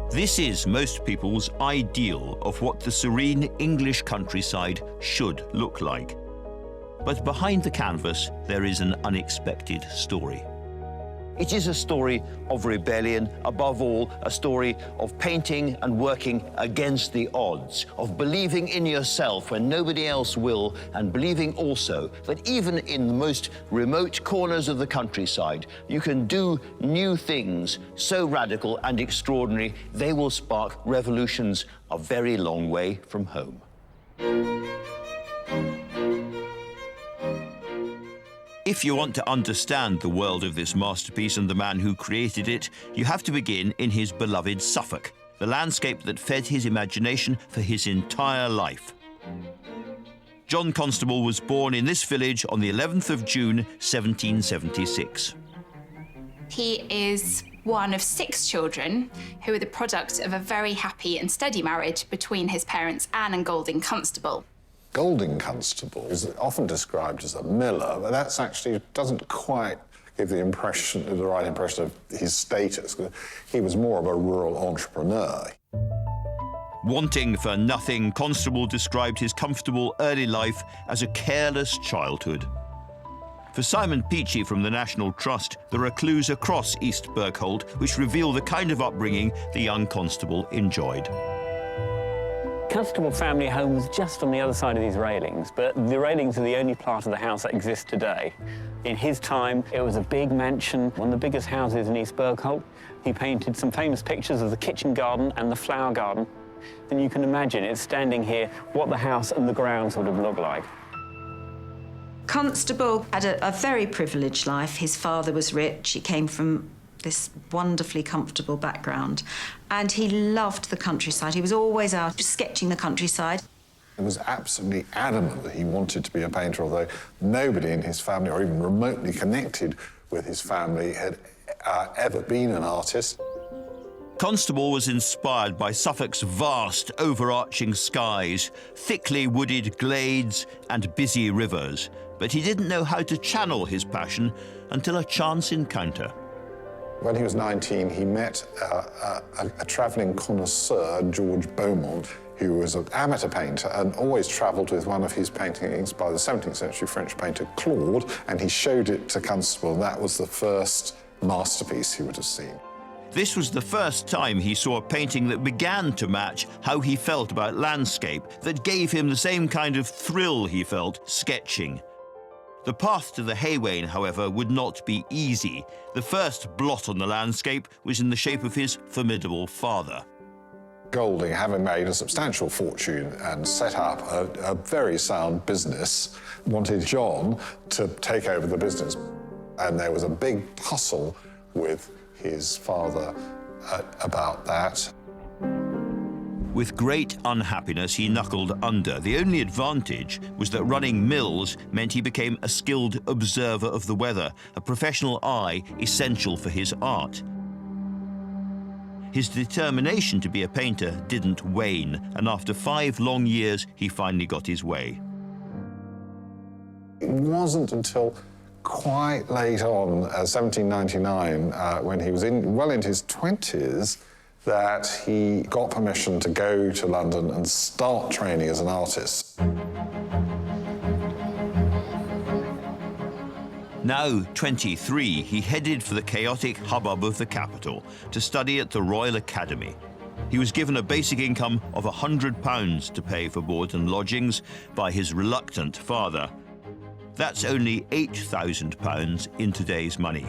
This is most people's ideal of what the serene English countryside should look like. But behind the canvas, there is an unexpected story. It is a story of rebellion, above all, a story of painting and working against the odds, of believing in yourself when nobody else will, and believing also that even in the most remote corners of the countryside, you can do new things so radical and extraordinary, they will spark revolutions a very long way from home. If you want to understand the world of this masterpiece and the man who created it, you have to begin in his beloved Suffolk, the landscape that fed his imagination for his entire life. John Constable was born in this village on the 11th of June, 1776. He is one of 6 children who are the product of a very happy and steady marriage between his parents, Anne and Golding Constable. Golding Constable is often described as a miller, but that's actually doesn't quite give the right impression of his status. He was more of a rural entrepreneur. Wanting for nothing, Constable described his comfortable early life as a careless childhood. For Simon Peachy from the National Trust, there are clues across East Berkhold which reveal the kind of upbringing the young Constable enjoyed. Constable family home was just on the other side of these railings, but the railings are the only part of the house that exists today. In his time, it was a big mansion, one of the biggest houses in East Bergholt. He painted some famous pictures of the kitchen garden and the flower garden. And you can imagine, it's standing here, what the house and the grounds would have looked like. Constable had a very privileged life. His father was rich. He came from this wonderfully comfortable background, and he loved the countryside. He was always out sketching the countryside. He was absolutely adamant that he wanted to be a painter, although nobody in his family, or even remotely connected with his family, had ever been an artist. Constable was inspired by Suffolk's vast, overarching skies, thickly wooded glades and busy rivers, but he didn't know how to channel his passion until a chance encounter. When he was 19, he met a travelling connoisseur, George Beaumont, who was an amateur painter and always travelled with one of his paintings by the 17th century French painter Claude, and he showed it to Constable, and that was the first masterpiece he would have seen. This was the first time he saw a painting that began to match how he felt about landscape, that gave him the same kind of thrill he felt sketching. The path to the Haywain, however, would not be easy. The first blot on the landscape was in the shape of his formidable father. Golding, having made a substantial fortune and set up a very sound business, wanted John to take over the business. And there was a big tussle with his father about that. With great unhappiness, he knuckled under. The only advantage was that running mills meant he became a skilled observer of the weather, a professional eye essential for his art. His determination to be a painter didn't wane, and after 5 long years, he finally got his way. It wasn't until quite late on, 1799, when he was well into his 20s, that he got permission to go to London and start training as an artist. Now 23, he headed for the chaotic hubbub of the capital to study at the Royal Academy. He was given a basic income of £100 to pay for board and lodgings by his reluctant father. That's only £8,000 in today's money.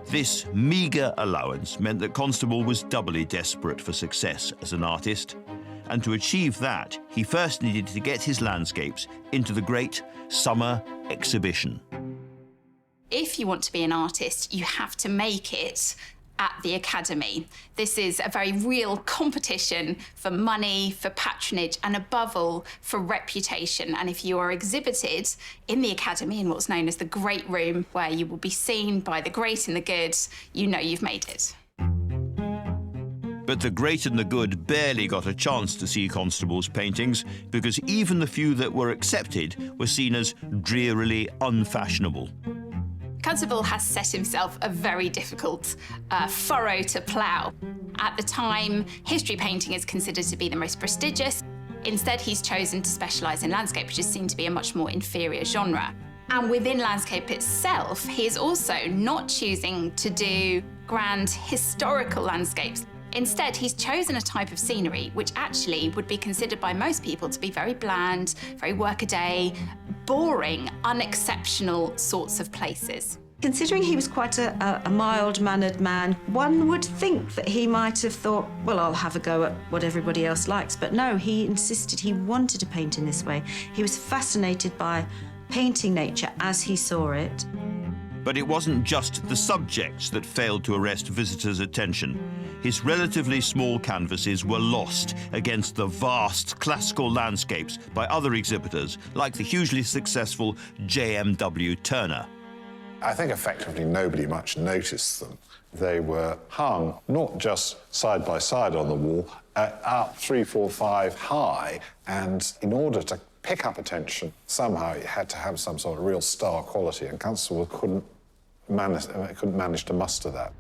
This meagre allowance meant that Constable was doubly desperate for success as an artist, and to achieve that, he first needed to get his landscapes into the great summer exhibition. If you want to be an artist, you have to make it at the Academy. This is a very real competition for money, for patronage, and above all, for reputation. And if you are exhibited in the Academy in what's known as the Great Room, where you will be seen by the great and the good, you know you've made it. But the great and the good barely got a chance to see Constable's paintings, because even the few that were accepted were seen as drearily unfashionable. Constable has set himself a very difficult furrow to plough. At the time, history painting is considered to be the most prestigious. Instead, he's chosen to specialise in landscape, which is seen to be a much more inferior genre. And within landscape itself, he is also not choosing to do grand historical landscapes. Instead, he's chosen a type of scenery which actually would be considered by most people to be very bland, very workaday, boring, unexceptional sorts of places. Considering he was quite a mild-mannered man, one would think that he might have thought, well, I'll have a go at what everybody else likes. But no, he insisted he wanted to paint in this way. He was fascinated by painting nature as he saw it. But it wasn't just the subjects that failed to arrest visitors' attention. His relatively small canvases were lost against the vast classical landscapes by other exhibitors, like the hugely successful J.M.W. Turner. I think effectively nobody much noticed them. They were hung not just side by side on the wall, up 3, 4, 5 high, and in order to pick up attention, somehow it had to have some sort of real star quality, and Constable couldn't manage to muster that.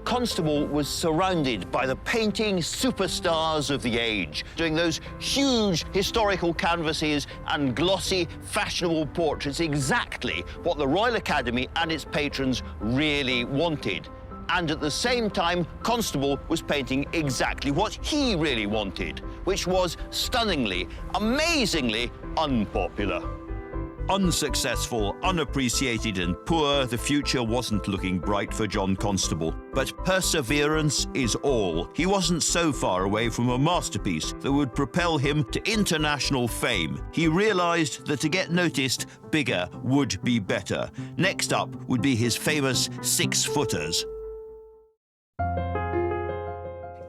Constable was surrounded by the painting superstars of the age, doing those huge historical canvases and glossy, fashionable portraits, exactly what the Royal Academy and its patrons really wanted. And at the same time, Constable was painting exactly what he really wanted, which was stunningly, amazingly unpopular. Unsuccessful, unappreciated and poor, the future wasn't looking bright for John Constable. But perseverance is all. He wasn't so far away from a masterpiece that would propel him to international fame. He realised that to get noticed, bigger would be better. Next up would be his famous 6-footers.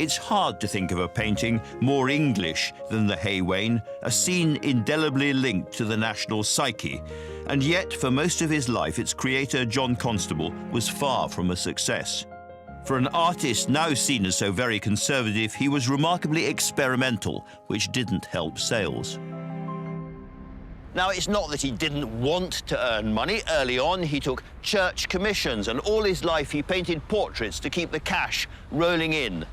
It's hard to think of a painting more English than the Haywain, a scene indelibly linked to the national psyche. And yet, for most of his life, its creator, John Constable, was far from a success. For an artist now seen as so very conservative, he was remarkably experimental, which didn't help sales. Now, it's not that he didn't want to earn money. Early on, he took church commissions, and all his life he painted portraits to keep the cash rolling in.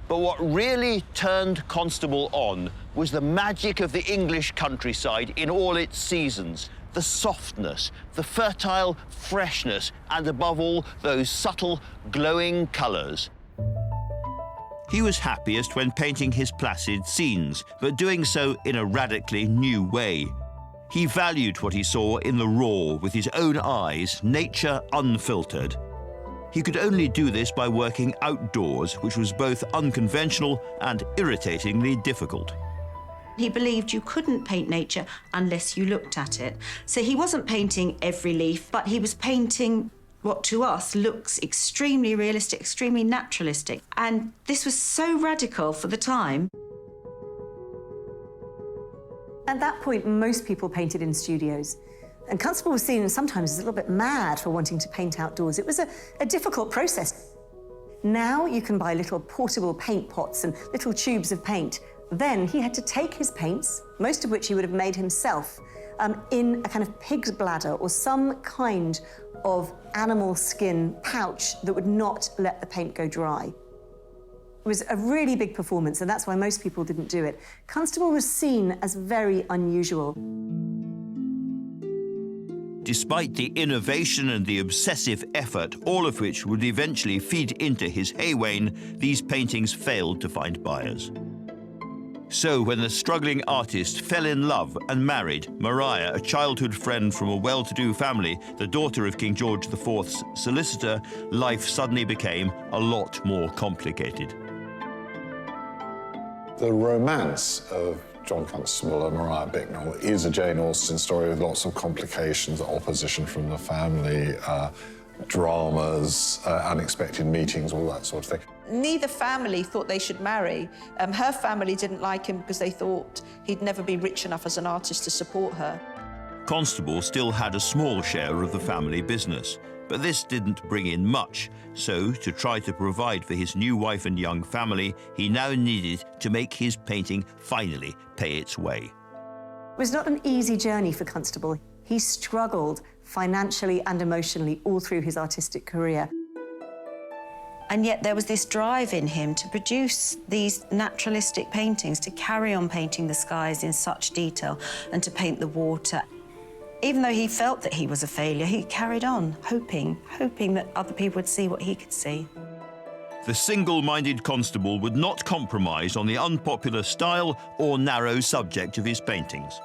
But what really turned Constable on was the magic of the English countryside in all its seasons, the softness, the fertile freshness, and above all, those subtle, glowing colours. He was happiest when painting his placid scenes, but doing so in a radically new way. He valued what he saw in the raw, with his own eyes, nature unfiltered. He could only do this by working outdoors, which was both unconventional and irritatingly difficult. He believed you couldn't paint nature unless you looked at it. So he wasn't painting every leaf, but he was painting what to us looks extremely realistic, extremely naturalistic. And this was so radical for the time. At that point, most people painted in studios. And Constable was seen sometimes as a little bit mad for wanting to paint outdoors. It was a difficult process. Now you can buy little portable paint pots and little tubes of paint. Then he had to take his paints, most of which he would have made himself, in a kind of pig's bladder or some kind of animal skin pouch that would not let the paint go dry. It was a really big performance, and that's why most people didn't do it. Constable was seen as very unusual. Despite the innovation and the obsessive effort, all of which would eventually feed into his Haywain, these paintings failed to find buyers. So when the struggling artist fell in love and married Maria, a childhood friend from a well-to-do family, the daughter of King George IV's solicitor, life suddenly became a lot more complicated. The romance of John Constable and Maria Bicknell is a Jane Austen story with lots of complications, opposition from the family, dramas, unexpected meetings, all that sort of thing. Neither family thought they should marry. Her family didn't like him because they thought he'd never be rich enough as an artist to support her. Constable still had a small share of the family business, but this didn't bring in much. So, to try to provide for his new wife and young family, he now needed to make his painting finally pay its way. It was not an easy journey for Constable. He struggled financially and emotionally all through his artistic career. And yet there was this drive in him to produce these naturalistic paintings, to carry on painting the skies in such detail and to paint the water. Even though he felt that he was a failure, he carried on, hoping that other people would see what he could see. The single-minded Constable would not compromise on the unpopular style or narrow subject of his paintings.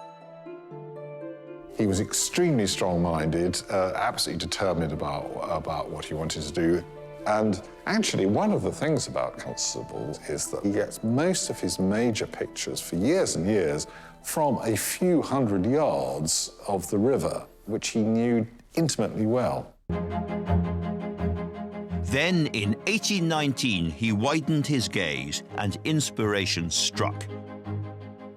He was extremely strong-minded, absolutely determined about what he wanted to do. And actually, one of the things about Constable is that he gets most of his major pictures for years and years from a few hundred yards of the river, which he knew intimately well. Then, in 1819, he widened his gaze and inspiration struck.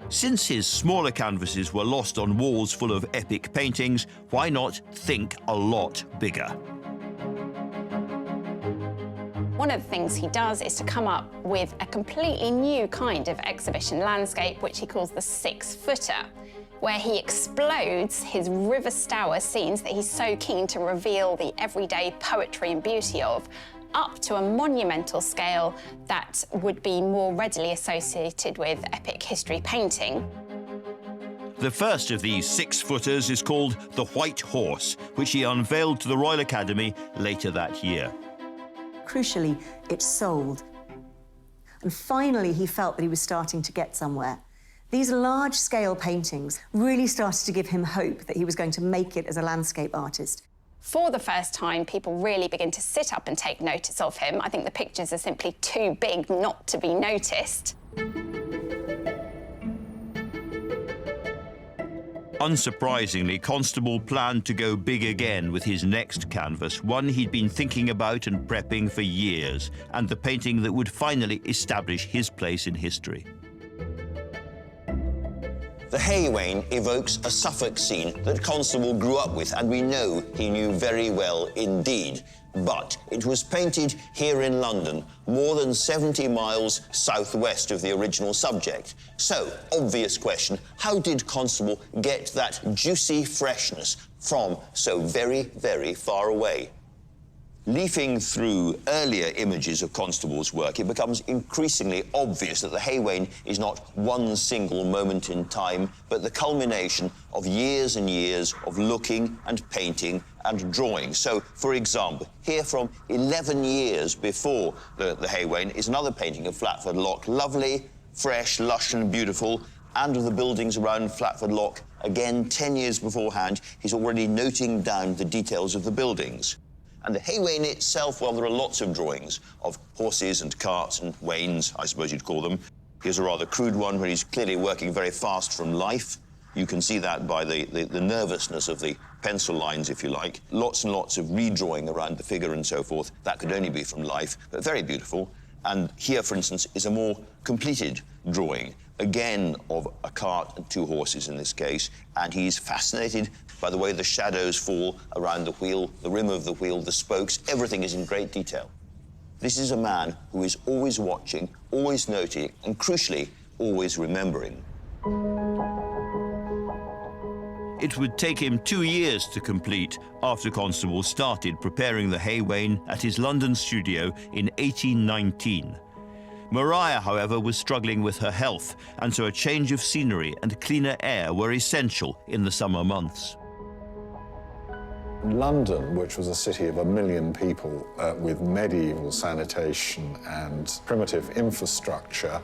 Since his smaller canvases were lost on walls full of epic paintings, why not think a lot bigger? One of the things he does is to come up with a completely new kind of exhibition landscape, which he calls the 6-footer, where he explodes his river stour scenes that he's so keen to reveal the everyday poetry and beauty of, up to a monumental scale that would be more readily associated with epic history painting. The first of these 6-footers is called The White Horse, which he unveiled to the Royal Academy later that year. crucially, it sold. And finally, he felt that he was starting to get somewhere. These large-scale paintings really started to give him hope that he was going to make it as a landscape artist. For the first time, people really begin to sit up and take notice of him. I think the pictures are simply too big not to be noticed. Unsurprisingly, Constable planned to go big again with his next canvas, one he'd been thinking about and prepping for years, and the painting that would finally establish his place in history. The Haywain evokes a Suffolk scene that Constable grew up with, and we know he knew very well indeed. But it was painted here in London, more than 70 miles southwest of the original subject. So, obvious question, how did Constable get that juicy freshness from so very, very far away? Leafing through earlier images of Constable's work, it becomes increasingly obvious that the Haywain is not one single moment in time, but the culmination of years and years of looking and painting and drawing. So, for example, here from 11 years before the Haywain is another painting of Flatford Lock. Lovely, fresh, lush and beautiful, and of the buildings around Flatford Lock. Again, 10 years beforehand, he's already noting down the details of the buildings. And the Haywain itself, well, there are lots of drawings of horses and carts and wains, I suppose you'd call them. Here's a rather crude one where he's clearly working very fast from life. You can see that by the nervousness of the pencil lines, if you like. Lots and lots of redrawing around the figure and so forth. That could only be from life, but very beautiful. And here, for instance, is a more completed drawing, again of a cart and two horses in this case, and he's fascinated by the way the shadows fall around the wheel, the rim of the wheel, the spokes, everything is in great detail. This is a man who is always watching, always noting, and crucially, always remembering. It would take him 2 years to complete after Constable started preparing the Haywain at his London studio in 1819. Maria, however, was struggling with her health, and so a change of scenery and cleaner air were essential in the summer months. London, which was a city of 1 million people with medieval sanitation and primitive infrastructure,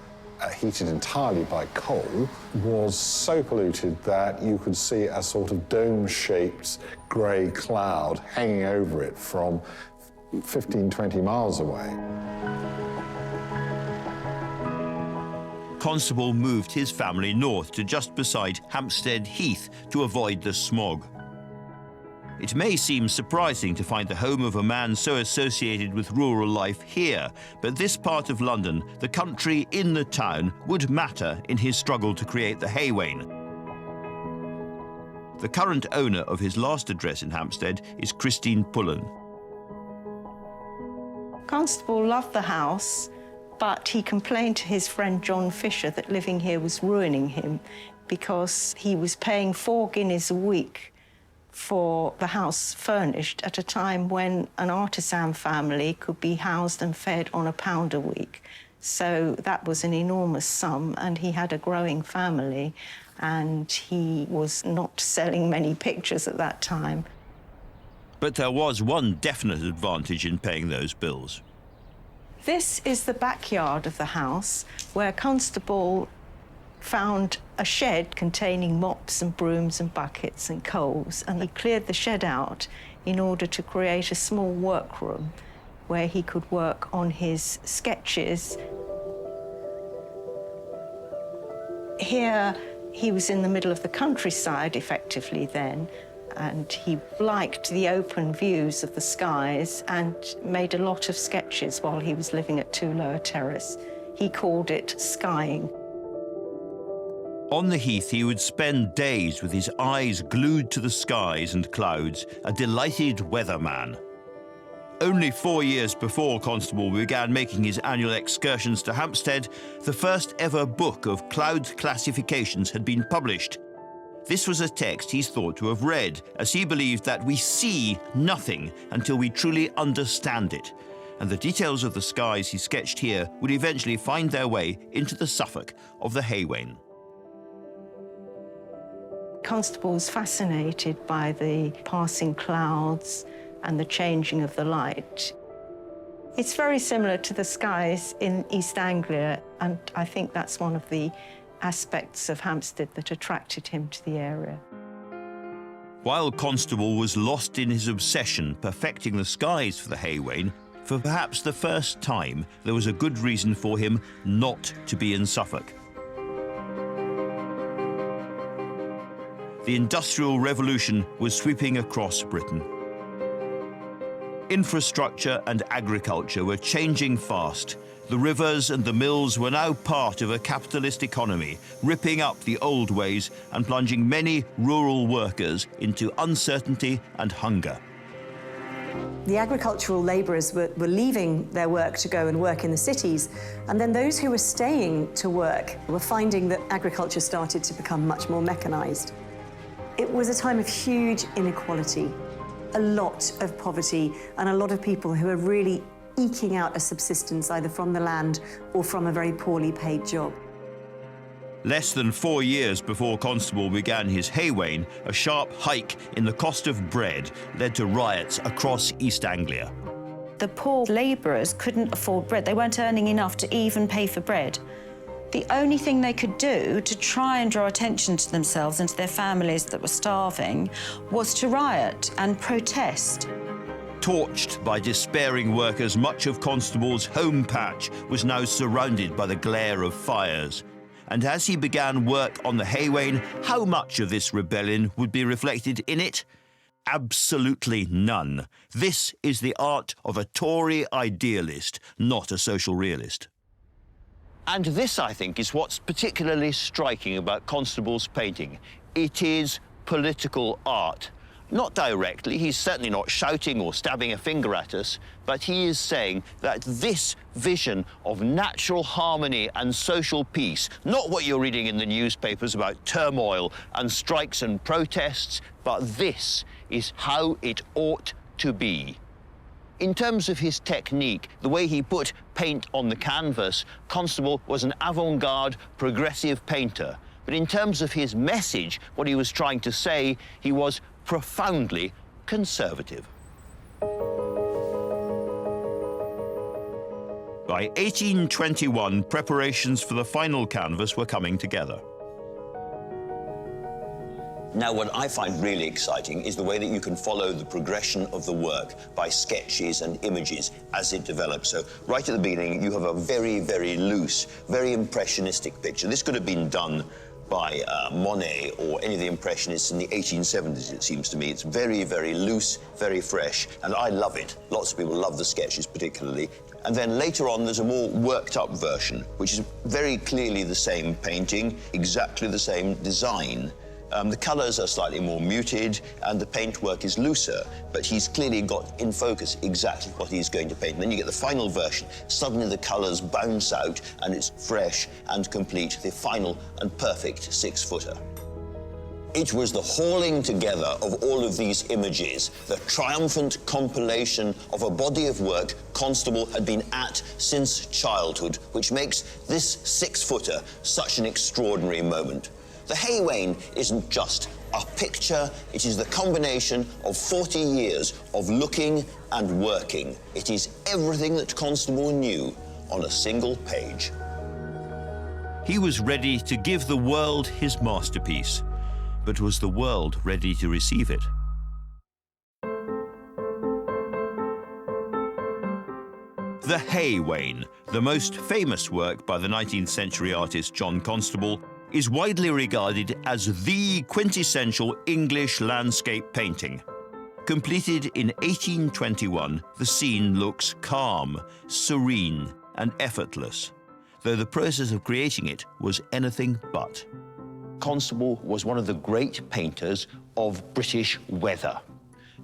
heated entirely by coal, was so polluted that you could see a sort of dome-shaped grey cloud hanging over it from 15, 20 miles away. Constable moved his family north to just beside Hampstead Heath to avoid the smog. It may seem surprising to find the home of a man so associated with rural life here, but this part of London, the country in the town, would matter in his struggle to create the Haywain. The current owner of his last address in Hampstead is Christine Pullen. Constable loved the house, but he complained to his friend John Fisher that living here was ruining him because he was paying 4 guineas a week for the house furnished at a time when an artisan family could be housed and fed on £1 a week. So that was an enormous sum, and he had a growing family, and he was not selling many pictures at that time. But there was one definite advantage in paying those bills. This is the backyard of the house, where Constable found a shed containing mops and brooms and buckets and coals, and he cleared the shed out in order to create a small workroom where he could work on his sketches. Here, he was in the middle of the countryside, effectively, then, and he liked the open views of the skies and made a lot of sketches while he was living at 2 Lower Terrace. He called it skying. On the heath, he would spend days with his eyes glued to the skies and clouds, a delighted weatherman. Only 4 years before Constable began making his annual excursions to Hampstead, the first ever book of cloud classifications had been published. This was a text he's thought to have read, as he believed that we see nothing until we truly understand it, and the details of the skies he sketched here would eventually find their way into the Suffolk of the Haywain. Constable was fascinated by the passing clouds and the changing of the light. It's very similar to the skies in East Anglia, and I think that's one of the aspects of Hampstead that attracted him to the area. While Constable was lost in his obsession perfecting the skies for the Haywain, for perhaps the first time there was a good reason for him not to be in Suffolk. The Industrial Revolution was sweeping across Britain. Infrastructure and agriculture were changing fast. The rivers and the mills were now part of a capitalist economy, ripping up the old ways and plunging many rural workers into uncertainty and hunger. The agricultural labourers were leaving their work to go and work in the cities, and then those who were staying to work were finding that agriculture started to become much more mechanised. It was a time of huge inequality, a lot of poverty, and a lot of people who were really eking out a subsistence either from the land or from a very poorly paid job. Less than 4 years before Constable began his Haywain, a sharp hike in the cost of bread led to riots across East Anglia. The poor labourers couldn't afford bread. They weren't earning enough to even pay for bread. The only thing they could do to try and draw attention to themselves and to their families that were starving was to riot and protest. Torched by despairing workers, much of Constable's home patch was now surrounded by the glare of fires. And as he began work on the Haywain, how much of this rebellion would be reflected in it? Absolutely none. This is the art of a Tory idealist, not a social realist. And this, I think, is what's particularly striking about Constable's painting. It is political art. Not directly, he's certainly not shouting or stabbing a finger at us, but he is saying that this vision of natural harmony and social peace, not what you're reading in the newspapers about turmoil and strikes and protests, but this is how it ought to be. In terms of his technique, the way he put paint on the canvas, Constable was an avant-garde, progressive painter. But in terms of his message, what he was trying to say, he was profoundly conservative. By 1821, preparations for the final canvas were coming together. Now, what I find really exciting is the way that you can follow the progression of the work by sketches and images as it develops. So right at the beginning, you have a very, very loose, very impressionistic picture. This could have been done by Monet or any of the Impressionists in the 1870s, it seems to me. It's very, very loose, very fresh, and I love it. Lots of people love the sketches particularly. And then later on, there's a more worked-up version, which is very clearly the same painting, exactly the same design. The colours are slightly more muted and the paintwork is looser, but he's clearly got in focus exactly what he's going to paint. And then you get the final version. Suddenly the colours bounce out and it's fresh and complete, the final and perfect 6-footer. It was the hauling together of all of these images, the triumphant compilation of a body of work Constable had been at since childhood, which makes this 6-footer such an extraordinary moment. The Haywain isn't just a picture, it is the combination of 40 years of looking and working. It is everything that Constable knew on a single page. He was ready to give the world his masterpiece, but was the world ready to receive it? The Haywain, the most famous work by the 19th century artist John Constable, is widely regarded as the quintessential English landscape painting. Completed in 1821, the scene looks calm, serene, and effortless, though the process of creating it was anything but. Constable was one of the great painters of British weather.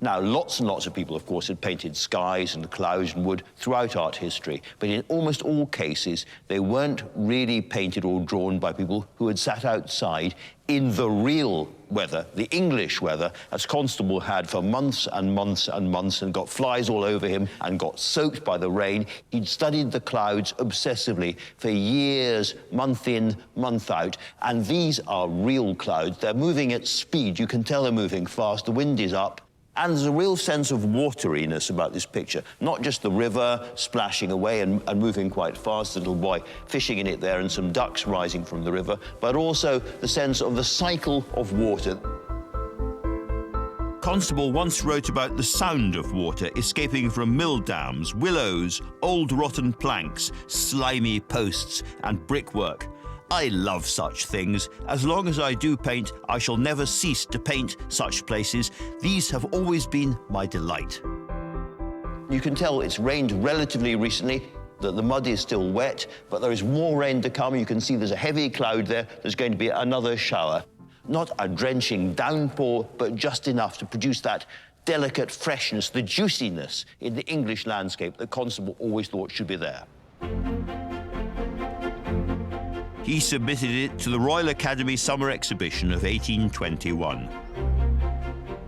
Now, lots and lots of people, of course, had painted skies and clouds and wood throughout art history, but in almost all cases, they weren't really painted or drawn by people who had sat outside in the real weather, the English weather, as Constable had for months and months and months and got flies all over him and got soaked by the rain. He'd studied the clouds obsessively for years, month in, month out, and these are real clouds. They're moving at speed. You can tell they're moving fast. The wind is up. And there's a real sense of wateriness about this picture, not just the river splashing away and moving quite fast, the little boy fishing in it there and some ducks rising from the river, but also the sense of the cycle of water. Constable once wrote about the sound of water escaping from mill dams, willows, old rotten planks, slimy posts and brickwork. I love such things. As long as I do paint, I shall never cease to paint such places. These have always been my delight. You can tell it's rained relatively recently, that the mud is still wet, but there is more rain to come. You can see there's a heavy cloud there. There's going to be another shower. Not a drenching downpour, but just enough to produce that delicate freshness, the juiciness in the English landscape that Constable always thought should be there. He submitted it to the Royal Academy Summer Exhibition of 1821.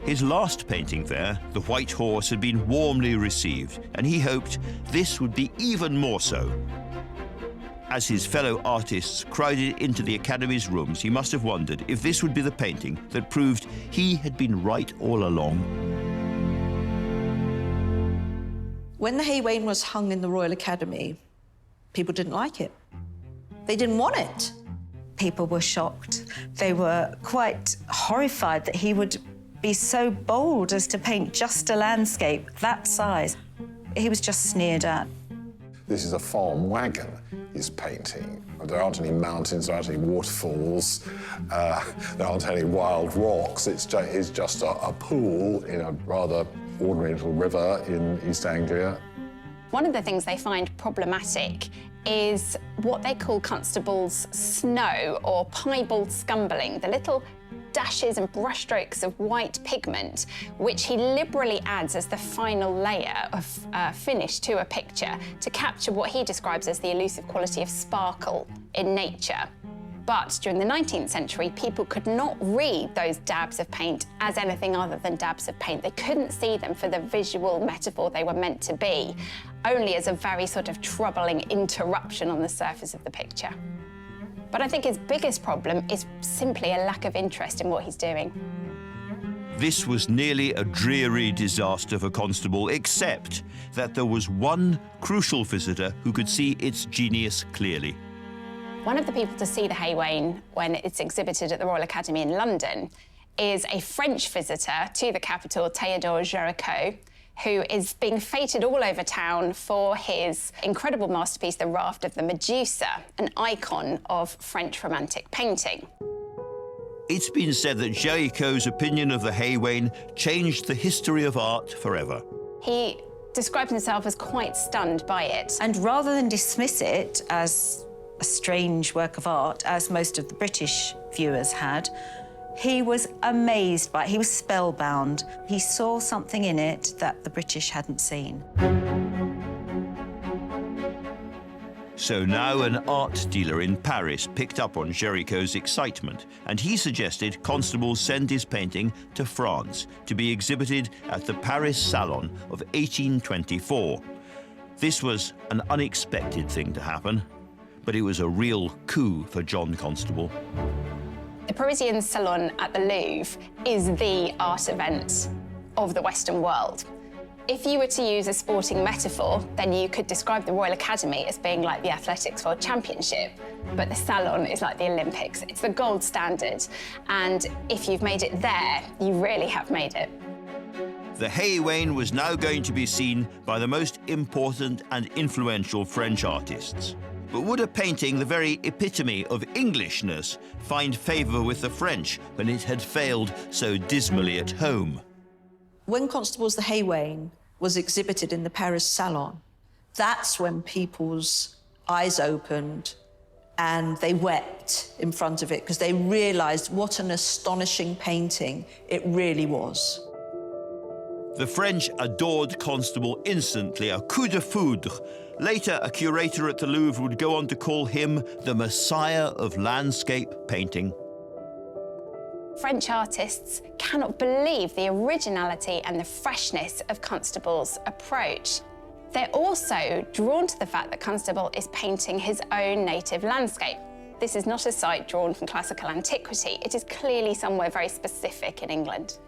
His last painting there, The White Horse, had been warmly received, and he hoped this would be even more so. As his fellow artists crowded into the Academy's rooms, he must have wondered if this would be the painting that proved he had been right all along. When the Haywain was hung in the Royal Academy, people didn't like it. They didn't want it. People were shocked. They were quite horrified that he would be so bold as to paint just a landscape that size. He was just sneered at. This is a farm wagon he's painting. There aren't any mountains, there aren't any waterfalls, there aren't any wild rocks. It's just a pool in a rather ordinary little river in East Anglia. One of the things they find problematic is what they call Constable's snow or piebald scumbling, the little dashes and brushstrokes of white pigment, which he liberally adds as the final layer of finish to a picture to capture what he describes as the elusive quality of sparkle in nature. But during the 19th century, people could not read those dabs of paint as anything other than dabs of paint. They couldn't see them for the visual metaphor they were meant to be, only as a very sort of troubling interruption on the surface of the picture. But I think his biggest problem is simply a lack of interest in what he's doing. This was nearly a dreary disaster for Constable, except that there was one crucial visitor who could see its genius clearly. One of the people to see the Haywain when it's exhibited at the Royal Academy in London is a French visitor to the capital, Théodore Géricault, who is being feted all over town for his incredible masterpiece, The Raft of the Medusa, an icon of French Romantic painting. It's been said that Géricault's opinion of the Haywain changed the history of art forever. He describes himself as quite stunned by it. And rather than dismiss it as a strange work of art, as most of the British viewers had, he was amazed by it. He was spellbound. He saw something in it that the British hadn't seen. So now an art dealer in Paris picked up on Géricault's excitement, and he suggested Constable send his painting to France to be exhibited at the Paris Salon of 1824. This was an unexpected thing to happen, but it was a real coup for John Constable. The Parisian Salon at the Louvre is the art event of the Western world. If you were to use a sporting metaphor, then you could describe the Royal Academy as being like the Athletics World Championship, but the Salon is like the Olympics. It's the gold standard, and if you've made it there, you really have made it. The Haywain was now going to be seen by the most important and influential French artists. But would a painting the very epitome of Englishness find favour with the French when it had failed so dismally at home? When Constable's The Haywain was exhibited in the Paris Salon, that's when people's eyes opened and they wept in front of it because they realised what an astonishing painting it really was. The French adored Constable instantly, a coup de foudre. Later, a curator at the Louvre would go on to call him the Messiah of landscape painting. French artists cannot believe the originality and the freshness of Constable's approach. They're also drawn to the fact that Constable is painting his own native landscape. This is not a site drawn from classical antiquity. It is clearly somewhere very specific in England.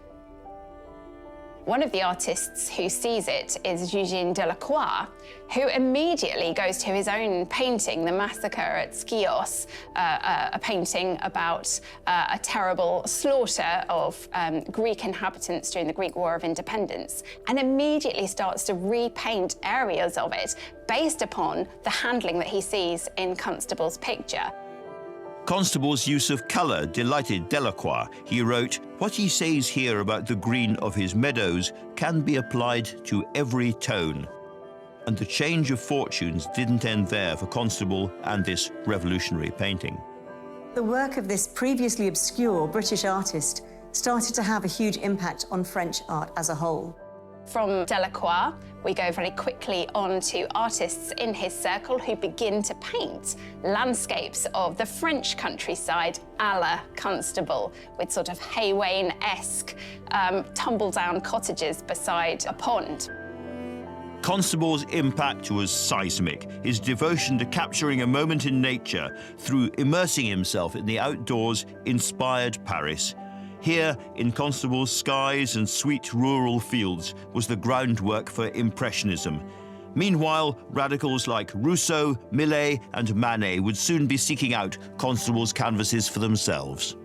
One of the artists who sees it is Eugène Delacroix, who immediately goes to his own painting, The Massacre at Chios, a painting about a terrible slaughter of Greek inhabitants during the Greek War of Independence, and immediately starts to repaint areas of it based upon the handling that he sees in Constable's picture. Constable's use of colour delighted Delacroix. He wrote, "What he says here about the green of his meadows can be applied to every tone." And the change of fortunes didn't end there for Constable and this revolutionary painting. The work of this previously obscure British artist started to have a huge impact on French art as a whole. From Delacroix, we go very quickly on to artists in his circle who begin to paint landscapes of the French countryside a la Constable, with sort of Haywain-esque tumble-down cottages beside a pond. Constable's impact was seismic. His devotion to capturing a moment in nature through immersing himself in the outdoors inspired Paris. Here, in Constable's skies and sweet rural fields, was the groundwork for Impressionism. Meanwhile, radicals like Rousseau, Millais and Manet would soon be seeking out Constable's canvases for themselves.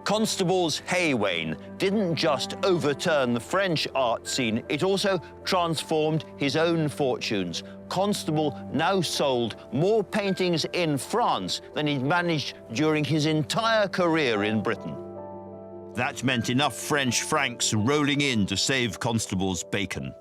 Constable's Haywain didn't just overturn the French art scene, it also transformed his own fortunes. Constable now sold more paintings in France than he'd managed during his entire career in Britain. That meant enough French francs rolling in to save Constable's bacon.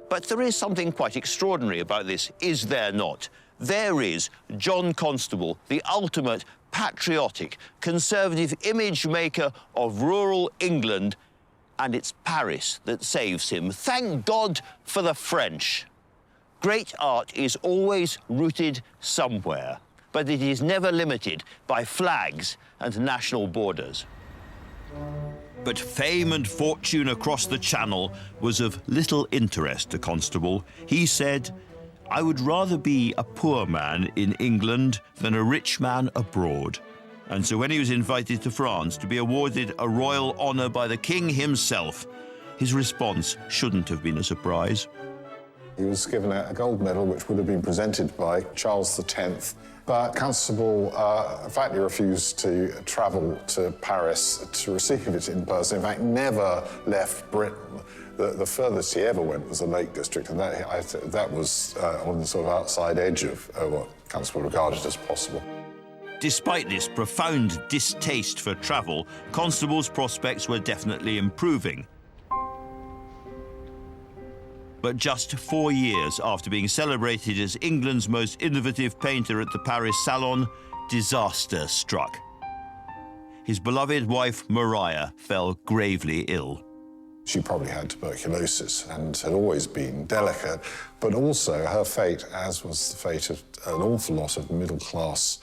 But there is something quite extraordinary about this, is there not? There is John Constable, the ultimate patriotic, conservative image maker of rural England, and it's Paris that saves him. Thank God for the French. Great art is always rooted somewhere, but it is never limited by flags and national borders. But fame and fortune across the Channel was of little interest to Constable. He said, "I would rather be a poor man in England than a rich man abroad." And so when he was invited to France to be awarded a royal honour by the king himself, his response shouldn't have been a surprise. He was given a gold medal which would have been presented by Charles X, but Constable fatally refused to travel to Paris to receive it in person. In fact, never left Britain. The furthest he ever went was the Lake District, and that was on the sort of outside edge of what Constable regarded as possible. Despite this profound distaste for travel, Constable's prospects were definitely improving. But just 4 years after being celebrated as England's most innovative painter at the Paris Salon, disaster struck. His beloved wife, Maria, fell gravely ill. She probably had tuberculosis and had always been delicate, but also her fate, as was the fate of an awful lot of middle-class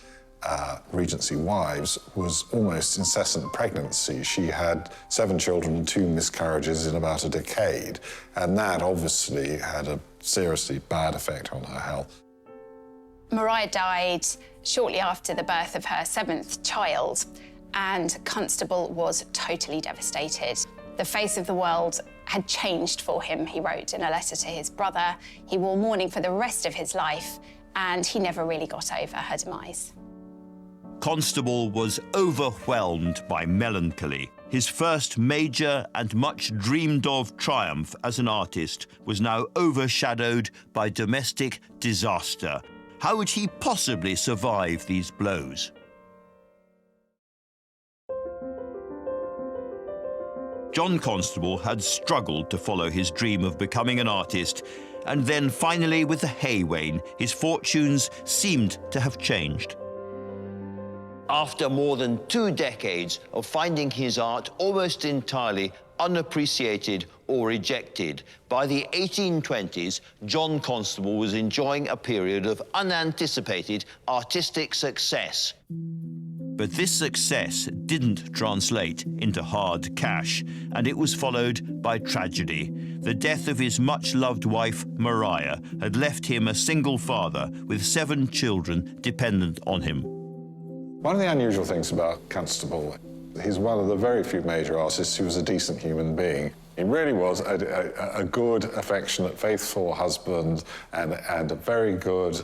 Regency wives, was almost incessant pregnancy. She had 7 children and 2 miscarriages in about a decade, and that obviously had a seriously bad effect on her health. Maria died shortly after the birth of her 7th child, and Constable was totally devastated. The face of the world had changed for him, he wrote in a letter to his brother. He wore mourning for the rest of his life, and he never really got over her demise. Constable was overwhelmed by melancholy. His first major and much dreamed of triumph as an artist was now overshadowed by domestic disaster. How would he possibly survive these blows? John Constable had struggled to follow his dream of becoming an artist, and then finally with the Haywain, his fortunes seemed to have changed. After more than 2 decades of finding his art almost entirely unappreciated or rejected, by the 1820s, John Constable was enjoying a period of unanticipated artistic success. But this success didn't translate into hard cash, and it was followed by tragedy. The death of his much-loved wife, Maria, had left him a single father with 7 children dependent on him. One of the unusual things about Constable He's one of the very few major artists who was a decent human being. He really was a good, affectionate, faithful husband and a very good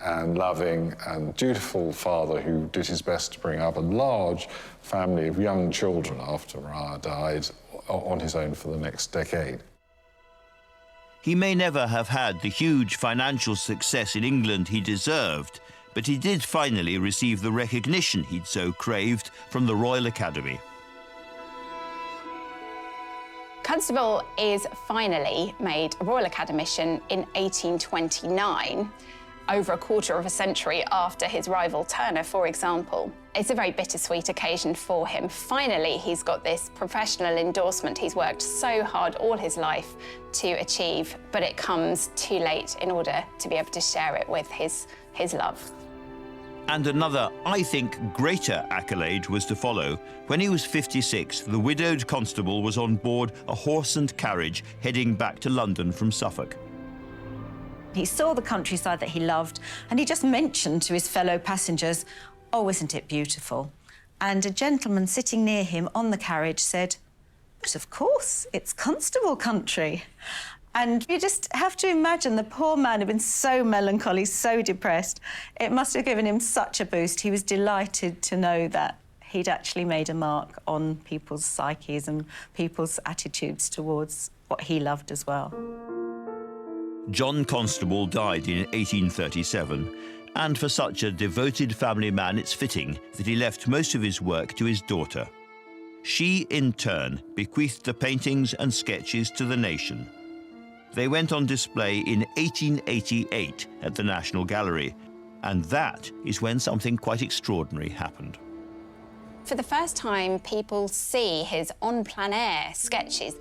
and loving and dutiful father who did his best to bring up a large family of young children after Ra died on his own for the next decade. He may never have had the huge financial success in England he deserved, but he did finally receive the recognition he'd so craved from the Royal Academy. Constable is finally made a Royal Academician in 1829, over a quarter of a century after his rival Turner, for example. It's a very bittersweet occasion for him. Finally, he's got this professional endorsement he's worked so hard all his life to achieve, but it comes too late in order to be able to share it with his love. And another, I think, greater accolade was to follow. When he was 56, the widowed Constable was on board a horse and carriage heading back to London from Suffolk. He saw the countryside that he loved, and he just mentioned to his fellow passengers, "Oh, isn't it beautiful?" And a gentleman sitting near him on the carriage said, "But of course, it's Constable country." And you just have to imagine the poor man had been so melancholy, so depressed. It must have given him such a boost. He was delighted to know that he'd actually made a mark on people's psyches and people's attitudes towards what he loved as well. John Constable died in 1837, and for such a devoted family man, it's fitting that he left most of his work to his daughter. She, in turn, bequeathed the paintings and sketches to the nation. They went on display in 1888 at the National Gallery, and that is when something quite extraordinary happened. For the first time, people see his en plein air sketches.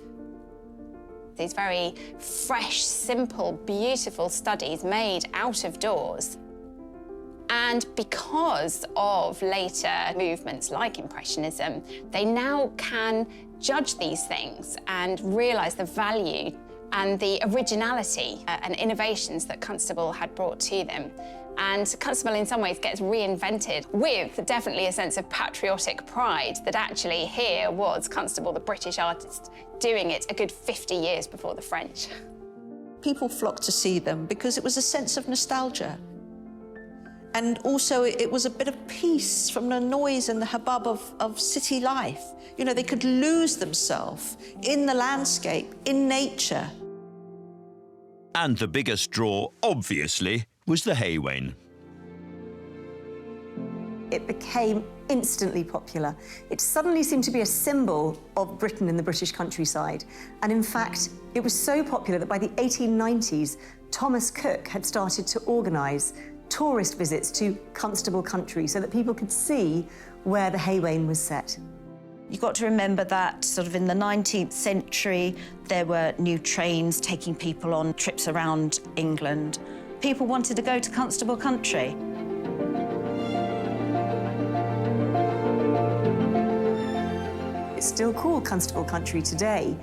These very fresh, simple, beautiful studies made out of doors. And because of later movements like Impressionism, they now can judge these things and realise the value and the originality and innovations that Constable had brought to them. And Constable, in some ways, gets reinvented with definitely a sense of patriotic pride that actually here was Constable, the British artist, doing it a good 50 years before the French. People flocked to see them because it was a sense of nostalgia. And also it was a bit of peace from the noise and the hubbub of city life. You know, they could lose themselves in the landscape, in nature. And the biggest draw, obviously, was the Haywain. It became instantly popular. It suddenly seemed to be a symbol of Britain in the British countryside. And in fact, it was so popular that by the 1890s, Thomas Cook had started to organise tourist visits to Constable country so that people could see where the Haywain was set. You've got to remember that sort of in the 19th century, there were new trains taking people on trips around England. People wanted to go to Constable country. It's still called Constable country today.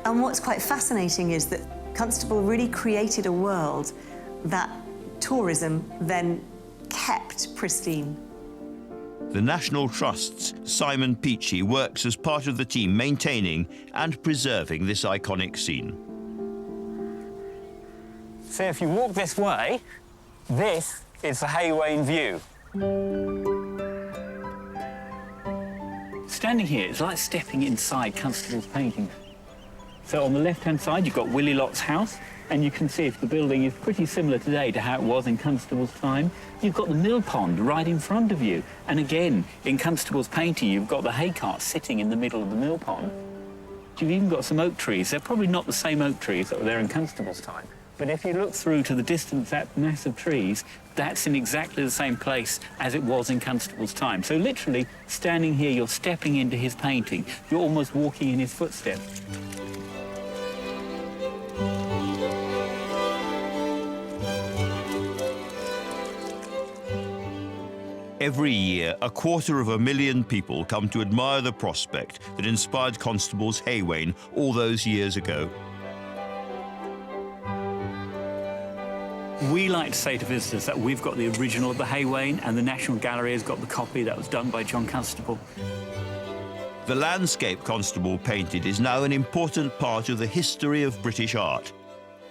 And what's quite fascinating is that Constable really created a world that tourism then kept pristine. The National Trust's Simon Peachy works as part of the team maintaining and preserving this iconic scene. So if you walk this way, this is the Haywain view. Standing here, it's like stepping inside Constable's painting. So on the left-hand side, you've got Willie Lott's house, and you can see if the building is pretty similar today to how it was in Constable's time. You've got the mill pond right in front of you. And again, in Constable's painting, you've got the hay cart sitting in the middle of the mill pond. You've even got some oak trees. They're probably not the same oak trees that were there in Constable's time. But if you look through to the distance, that mass of trees, that's in exactly the same place as it was in Constable's time. So literally, standing here, you're stepping into his painting. You're almost walking in his footsteps. Every year, 250,000 people come to admire the prospect that inspired Constable's Haywain all those years ago. We like to say to visitors that we've got the original of the Haywain, and the National Gallery has got the copy that was done by John Constable. The landscape Constable painted is now an important part of the history of British art.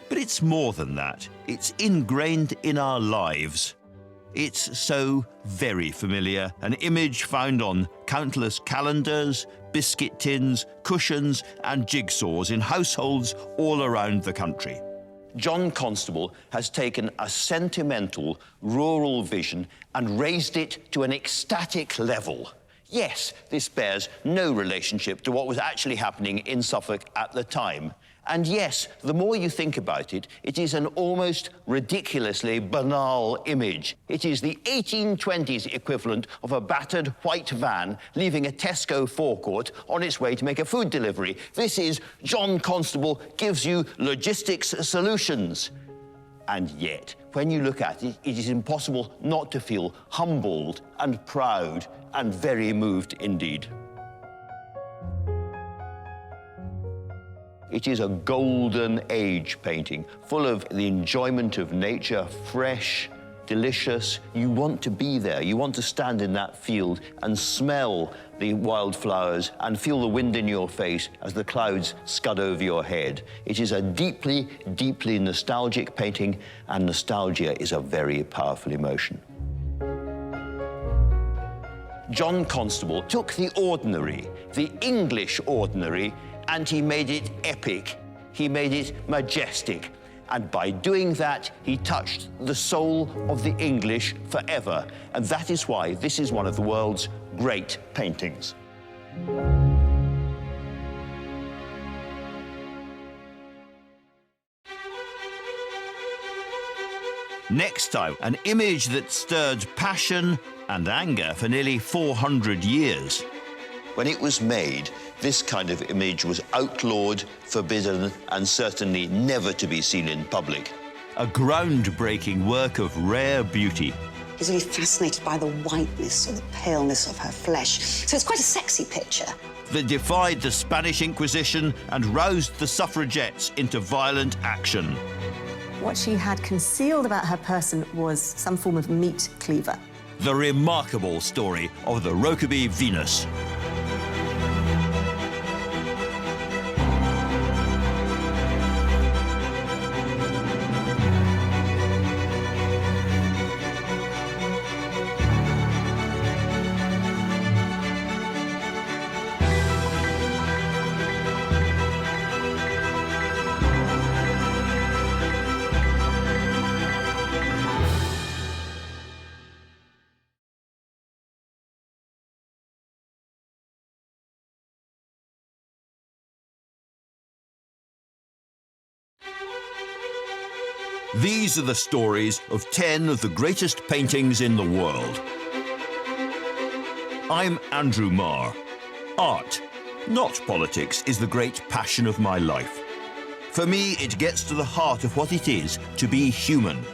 But it's more than that. It's ingrained in our lives. It's so very familiar, an image found on countless calendars, biscuit tins, cushions and jigsaws in households all around the country. John Constable has taken a sentimental rural vision and raised it to an ecstatic level. Yes, this bears no relationship to what was actually happening in Suffolk at the time. And yes, the more you think about it, it is an almost ridiculously banal image. It is the 1820s equivalent of a battered white van leaving a Tesco forecourt on its way to make a food delivery. This is John Constable gives you logistics solutions. And yet, when you look at it, it is impossible not to feel humbled and proud and very moved indeed. It is a golden age painting, full of the enjoyment of nature, fresh, delicious. You want to be there. You want to stand in that field and smell the wildflowers and feel the wind in your face as the clouds scud over your head. It is a deeply, deeply nostalgic painting, and nostalgia is a very powerful emotion. John Constable took the ordinary, the English ordinary, and he made it epic. He made it majestic. And by doing that, he touched the soul of the English forever. And that is why this is one of the world's great paintings. Next time, an image that stirred passion and anger for nearly 400 years. When it was made, this kind of image was outlawed, forbidden, and certainly never to be seen in public. A groundbreaking work of rare beauty. He's really fascinated by the whiteness or the paleness of her flesh. So it's quite a sexy picture. That defied the Spanish Inquisition and roused the suffragettes into violent action. What she had concealed about her person was some form of meat cleaver. The remarkable story of the Rokeby Venus. These are the stories of 10 of the greatest paintings in the world. I'm Andrew Marr. Art, not politics, is the great passion of my life. For me, it gets to the heart of what it is to be human.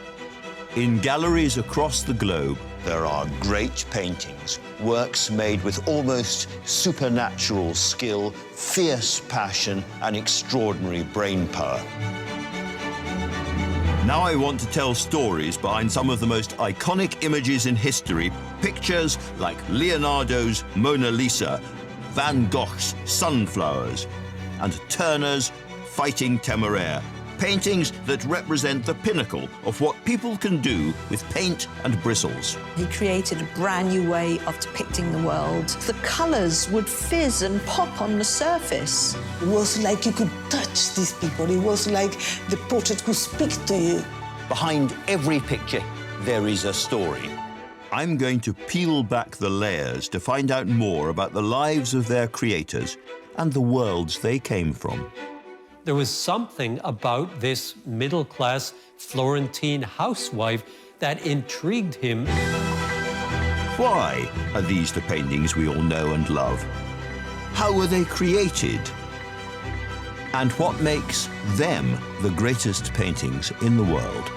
In galleries across the globe, there are great paintings, works made with almost supernatural skill, fierce passion, and extraordinary brain power. Now I want to tell stories behind some of the most iconic images in history, pictures like Leonardo's Mona Lisa, Van Gogh's Sunflowers, and Turner's Fighting Temeraire, paintings that represent the pinnacle of what people can do with paint and bristles. He created a brand new way of depicting the world. The colours would fizz and pop on the surface. It was like you could touch these people. It was like the portrait could speak to you. Behind every picture, there is a story. I'm going to peel back the layers to find out more about the lives of their creators and the worlds they came from. There was something about this middle-class Florentine housewife that intrigued him. Why are these the paintings we all know and love? How were they created? And what makes them the greatest paintings in the world?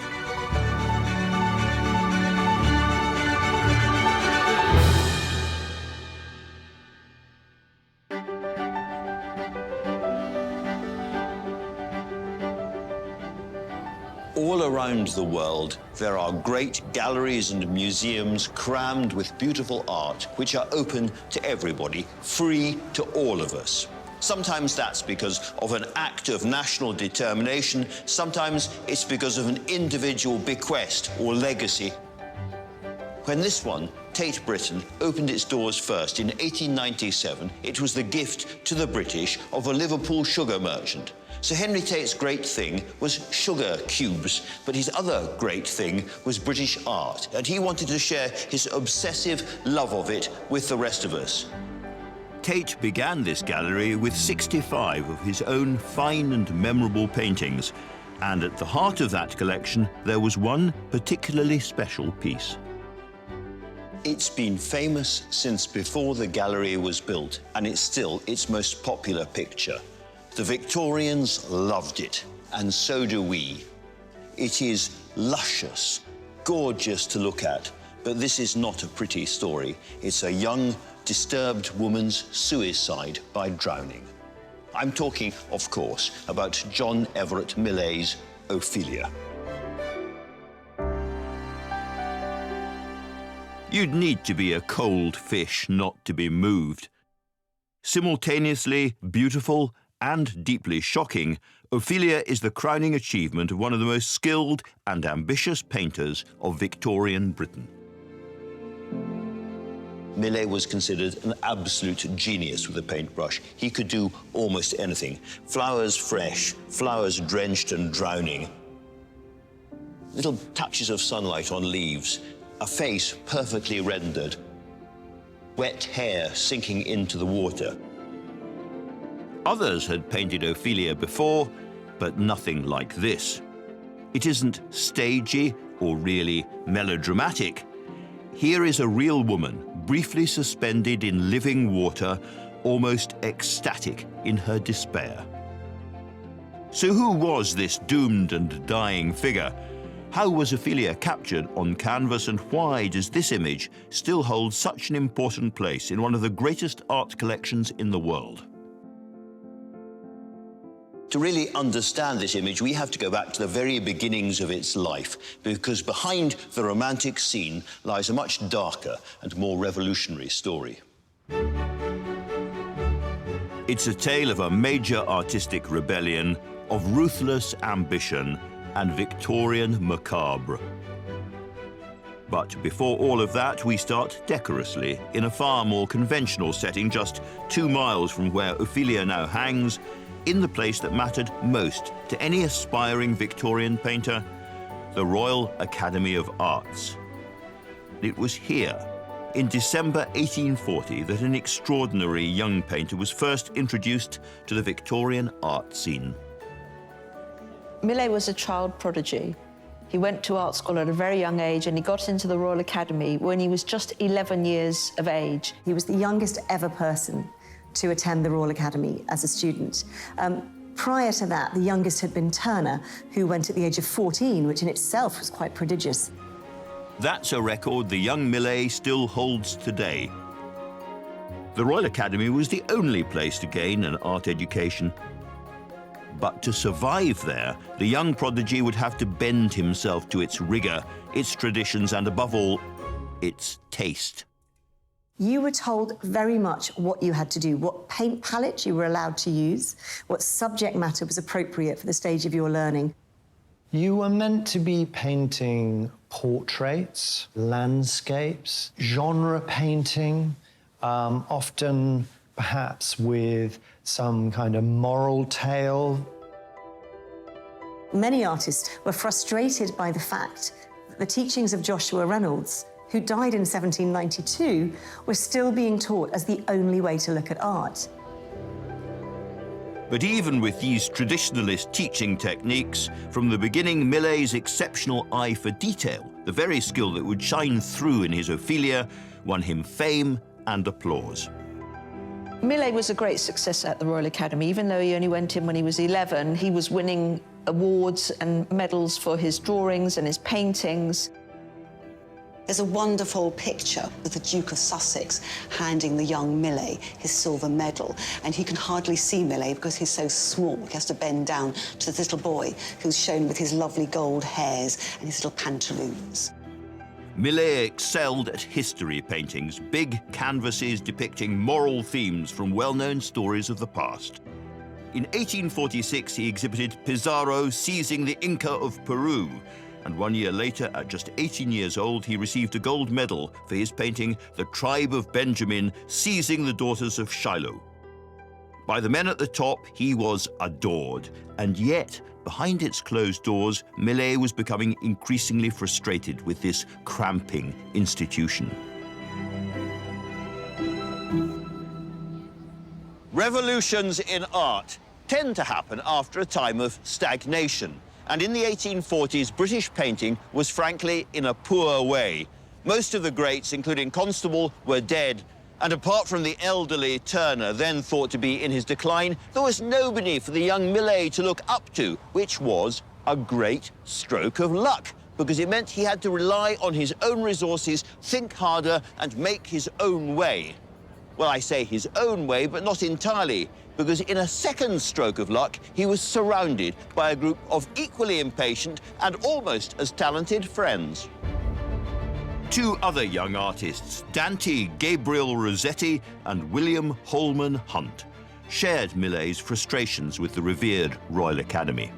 All around the world, there are great galleries and museums crammed with beautiful art, which are open to everybody, free to all of us. Sometimes that's because of an act of national determination, sometimes it's because of an individual bequest or legacy. When this one, Tate Britain, opened its doors first in 1897, it was the gift to the British of a Liverpool sugar merchant. Sir Henry Tate's great thing was sugar cubes, but his other great thing was British art, and he wanted to share his obsessive love of it with the rest of us. Tate began this gallery with 65 of his own fine and memorable paintings, and at the heart of that collection there was one particularly special piece. It's been famous since before the gallery was built, and it's still its most popular picture. The Victorians loved it, and so do we. It is luscious, gorgeous to look at, but this is not a pretty story. It's a young, disturbed woman's suicide by drowning. I'm talking, of course, about John Everett Millais' Ophelia. You'd need to be a cold fish not to be moved. Simultaneously beautiful and deeply shocking, Ophelia is the crowning achievement of one of the most skilled and ambitious painters of Victorian Britain. Millais was considered an absolute genius with a paintbrush. He could do almost anything. Flowers fresh, flowers drenched and drowning. Little touches of sunlight on leaves, a face perfectly rendered, wet hair sinking into the water. Others had painted Ophelia before, but nothing like this. It isn't stagey or really melodramatic. Here is a real woman, briefly suspended in living water, almost ecstatic in her despair. So who was this doomed and dying figure? How was Ophelia captured on canvas, and why does this image still hold such an important place in one of the greatest art collections in the world? To really understand this image, we have to go back to the very beginnings of its life, because behind the romantic scene lies a much darker and more revolutionary story. It's a tale of a major artistic rebellion, of ruthless ambition and Victorian macabre. But before all of that, we start decorously in a far more conventional setting, just 2 miles from where Ophelia now hangs, in the place that mattered most to any aspiring Victorian painter, the Royal Academy of Arts. It was here, in December 1840, that an extraordinary young painter was first introduced to the Victorian art scene. Millais was a child prodigy. He went to art school at a very young age, and he got into the Royal Academy when he was just 11 years of age. He was the youngest ever person to attend the Royal Academy as a student. Prior to that, the youngest had been Turner, who went at the age of 14, which in itself was quite prodigious. That's a record the young Millais still holds today. The Royal Academy was the only place to gain an art education. But to survive there, the young prodigy would have to bend himself to its rigor, its traditions, and above all, its taste. You were told very much what you had to do, what paint palette you were allowed to use, what subject matter was appropriate for the stage of your learning. You were meant to be painting portraits, landscapes, genre painting, often perhaps with some kind of moral tale. Many artists were frustrated by the fact that the teachings of Joshua Reynolds, who died in 1792, were still being taught as the only way to look at art. But even with these traditionalist teaching techniques, from the beginning, Millais' exceptional eye for detail, the very skill that would shine through in his Ophelia, won him fame and applause. Millais was a great success at the Royal Academy. Even though he only went in when he was 11, he was winning awards and medals for his drawings and his paintings. There's a wonderful picture of the Duke of Sussex handing the young Millais his silver medal, and he can hardly see Millais because he's so small. He has to bend down to this little boy who's shown with his lovely gold hairs and his little pantaloons. Millais excelled at history paintings, big canvases depicting moral themes from well-known stories of the past. In 1846, he exhibited Pizarro seizing the Inca of Peru, and 1 year later, at just 18 years old, he received a gold medal for his painting The Tribe of Benjamin seizing the daughters of Shiloh. By the men at the top, he was adored, and yet, behind its closed doors, Millais was becoming increasingly frustrated with this cramping institution. Revolutions in art tend to happen after a time of stagnation. And in the 1840s, British painting was frankly in a poor way. Most of the greats, including Constable, were dead. And apart from the elderly Turner, then thought to be in his decline, there was nobody for the young Millais to look up to, which was a great stroke of luck, because it meant he had to rely on his own resources, think harder, and make his own way. Well, I say his own way, but not entirely, because in a second stroke of luck, he was surrounded by a group of equally impatient and almost as talented friends. Two other young artists, Dante Gabriel Rossetti and William Holman Hunt, shared Millais' frustrations with the revered Royal Academy.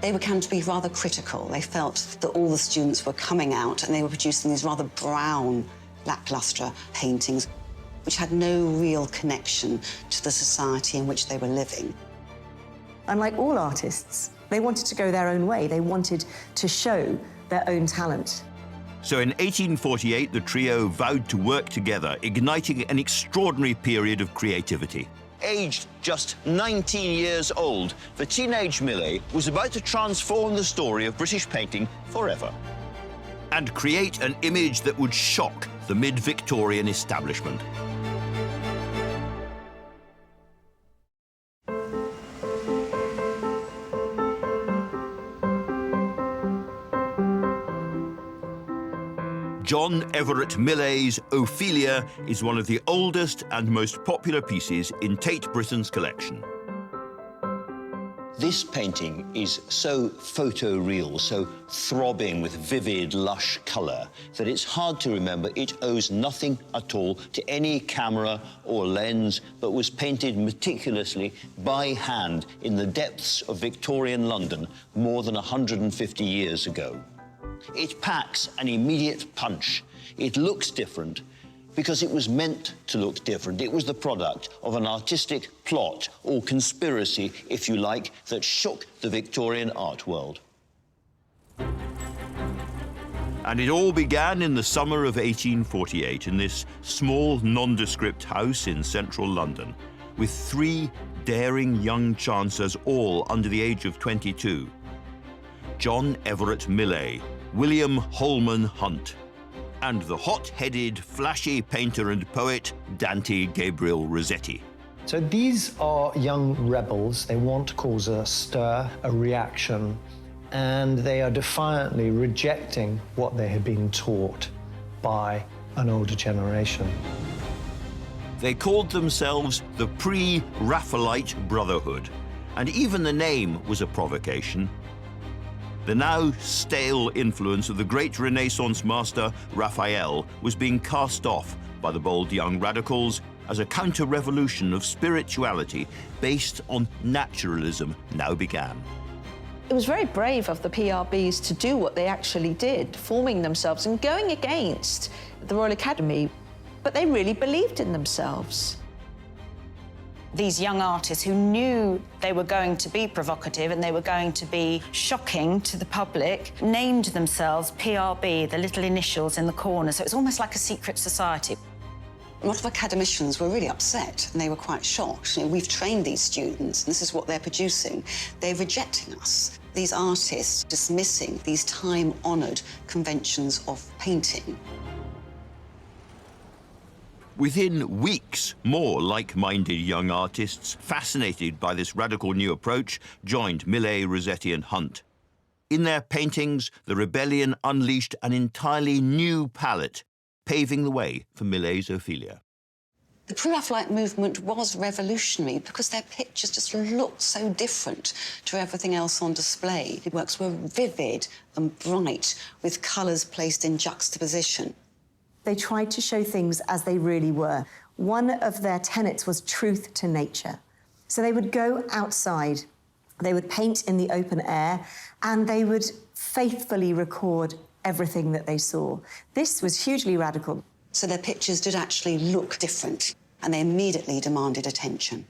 They began to be rather critical. They felt that all the students were coming out and they were producing these rather brown, lacklustre paintings, which had no real connection to the society in which they were living. Unlike all artists, they wanted to go their own way. They wanted to show their own talent. So in 1848, the trio vowed to work together, igniting an extraordinary period of creativity. Aged just 19 years old, the teenage Millais was about to transform the story of British painting forever. And create an image that would shock the mid-Victorian establishment. John Everett Millais' Ophelia is one of the oldest and most popular pieces in Tate Britain's collection. This painting is so photoreal, so throbbing with vivid, lush colour, that it's hard to remember it owes nothing at all to any camera or lens, but was painted meticulously by hand in the depths of Victorian London more than 150 years ago. It packs an immediate punch. It looks different because it was meant to look different. It was the product of an artistic plot or conspiracy, if you like, that shook the Victorian art world. And it all began in the summer of 1848 in this small, nondescript house in central London, with three daring young chancers, all under the age of 22. John Everett Millais, William Holman Hunt, and the hot-headed, flashy painter and poet, Dante Gabriel Rossetti. So these are young rebels. They want to cause a stir, a reaction, and they are defiantly rejecting what they had been taught by an older generation. They called themselves the Pre-Raphaelite Brotherhood, and even the name was a provocation. The now stale influence of the great Renaissance master Raphael was being cast off by the bold young radicals as a counter-revolution of spirituality based on naturalism now began. It was very brave of the PRBs to do what they actually did, forming themselves and going against the Royal Academy, but they really believed in themselves. These young artists who knew they were going to be provocative and they were going to be shocking to the public named themselves PRB, the little initials in the corner, so it's almost like a secret society. A lot of academicians were really upset and they were quite shocked. You know, we've trained these students and this is what they're producing. They're rejecting us. These artists dismissing these time-honoured conventions of painting. Within weeks, more like-minded young artists, fascinated by this radical new approach, joined Millais, Rossetti and Hunt. In their paintings, the rebellion unleashed an entirely new palette, paving the way for Millais' Ophelia. The Pre-Raphaelite movement was revolutionary because their pictures just looked so different to everything else on display. The works were vivid and bright, with colours placed in juxtaposition. They tried to show things as they really were. One of their tenets was truth to nature. So they would go outside, they would paint in the open air, and they would faithfully record everything that they saw. This was hugely radical. So their pictures did actually look different, and they immediately demanded attention.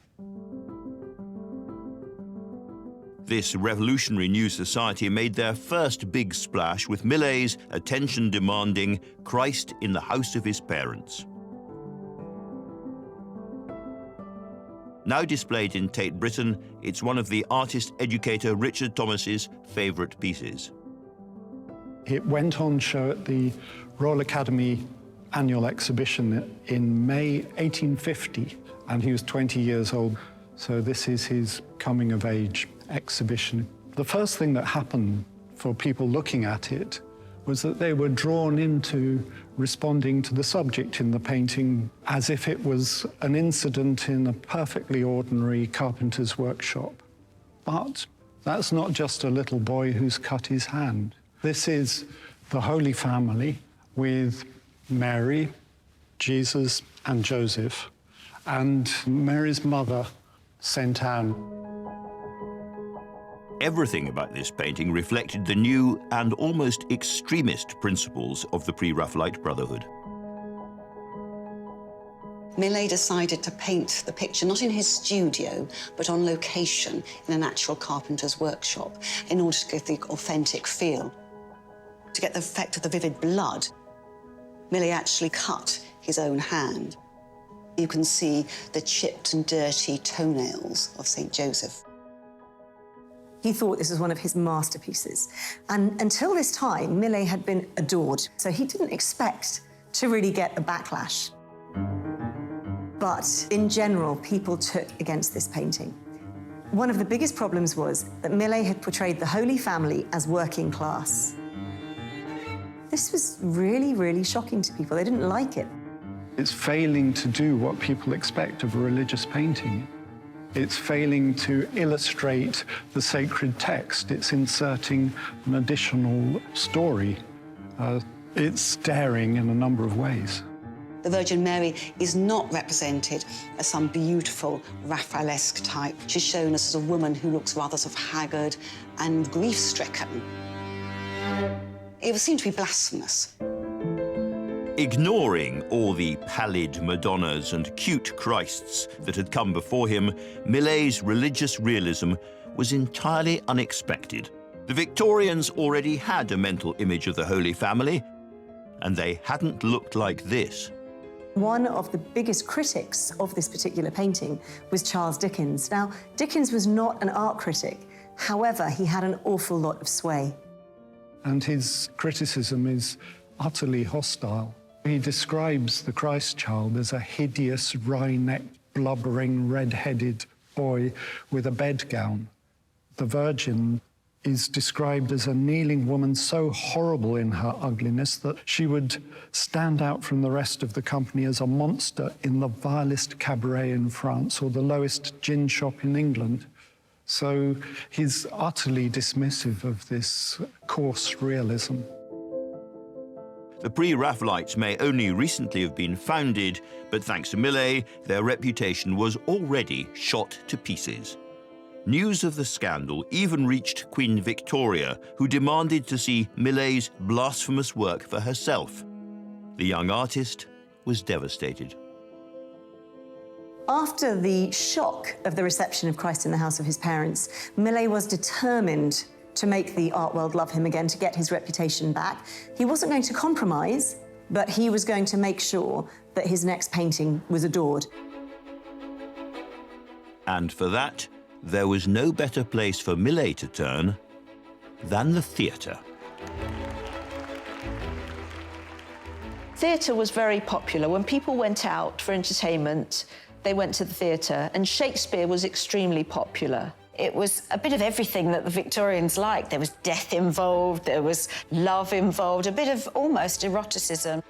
This revolutionary new society made their first big splash with Millais' attention-demanding Christ in the House of His Parents. Now displayed in Tate Britain, it's one of the artist-educator Richard Thomas's favourite pieces. It went on show at the Royal Academy annual exhibition in May 1850, and he was 20 years old, so this is his coming-of-age exhibition. The first thing that happened for people looking at it was that they were drawn into responding to the subject in the painting as if it was an incident in a perfectly ordinary carpenter's workshop. But that's not just a little boy who's cut his hand. This is the Holy Family with Mary, Jesus, and Joseph, and Mary's mother, St. Anne. Everything about this painting reflected the new and almost extremist principles of the Pre-Raphaelite Brotherhood. Millais decided to paint the picture not in his studio, but on location in an actual carpenter's workshop in order to give the authentic feel. To get the effect of the vivid blood, Millais actually cut his own hand. You can see the chipped and dirty toenails of St. Joseph. He thought this was one of his masterpieces. And until this time, Millais had been adored, so he didn't expect to really get a backlash. But in general, people took against this painting. One of the biggest problems was that Millais had portrayed the Holy Family as working class. This was really, really shocking to people. They didn't like it. It's failing to do what people expect of a religious painting. It's failing to illustrate the sacred text. It's inserting an additional story. It's daring in a number of ways. The Virgin Mary is not represented as some beautiful Raphaelesque type. She's shown as a woman who looks rather sort of haggard and grief-stricken. It would seem to be blasphemous. Ignoring all the pallid Madonnas and cute Christs that had come before him, Millais' religious realism was entirely unexpected. The Victorians already had a mental image of the Holy Family, and they hadn't looked like this. One of the biggest critics of this particular painting was Charles Dickens. Now, Dickens was not an art critic. However, he had an awful lot of sway. And his criticism is utterly hostile. He describes the Christ child as a hideous, wry-necked, blubbering, red-headed boy with a bedgown. The Virgin is described as a kneeling woman so horrible in her ugliness that she would stand out from the rest of the company as a monster in the vilest cabaret in France or the lowest gin shop in England. So he's utterly dismissive of this coarse realism. The Pre-Raphaelites may only recently have been founded, but thanks to Millais, their reputation was already shot to pieces. News of the scandal even reached Queen Victoria, who demanded to see Millais' blasphemous work for herself. The young artist was devastated. After the shock of the reception of Christ in the House of His Parents, Millais was determined to make the art world love him again, to get his reputation back. He wasn't going to compromise, but he was going to make sure that his next painting was adored. And for that, there was no better place for Millais to turn than the theatre. Theatre was very popular. When people went out for entertainment, they went to the theatre, and Shakespeare was extremely popular. It was a bit of everything that the Victorians liked. There was death involved, there was love involved, a bit of almost eroticism.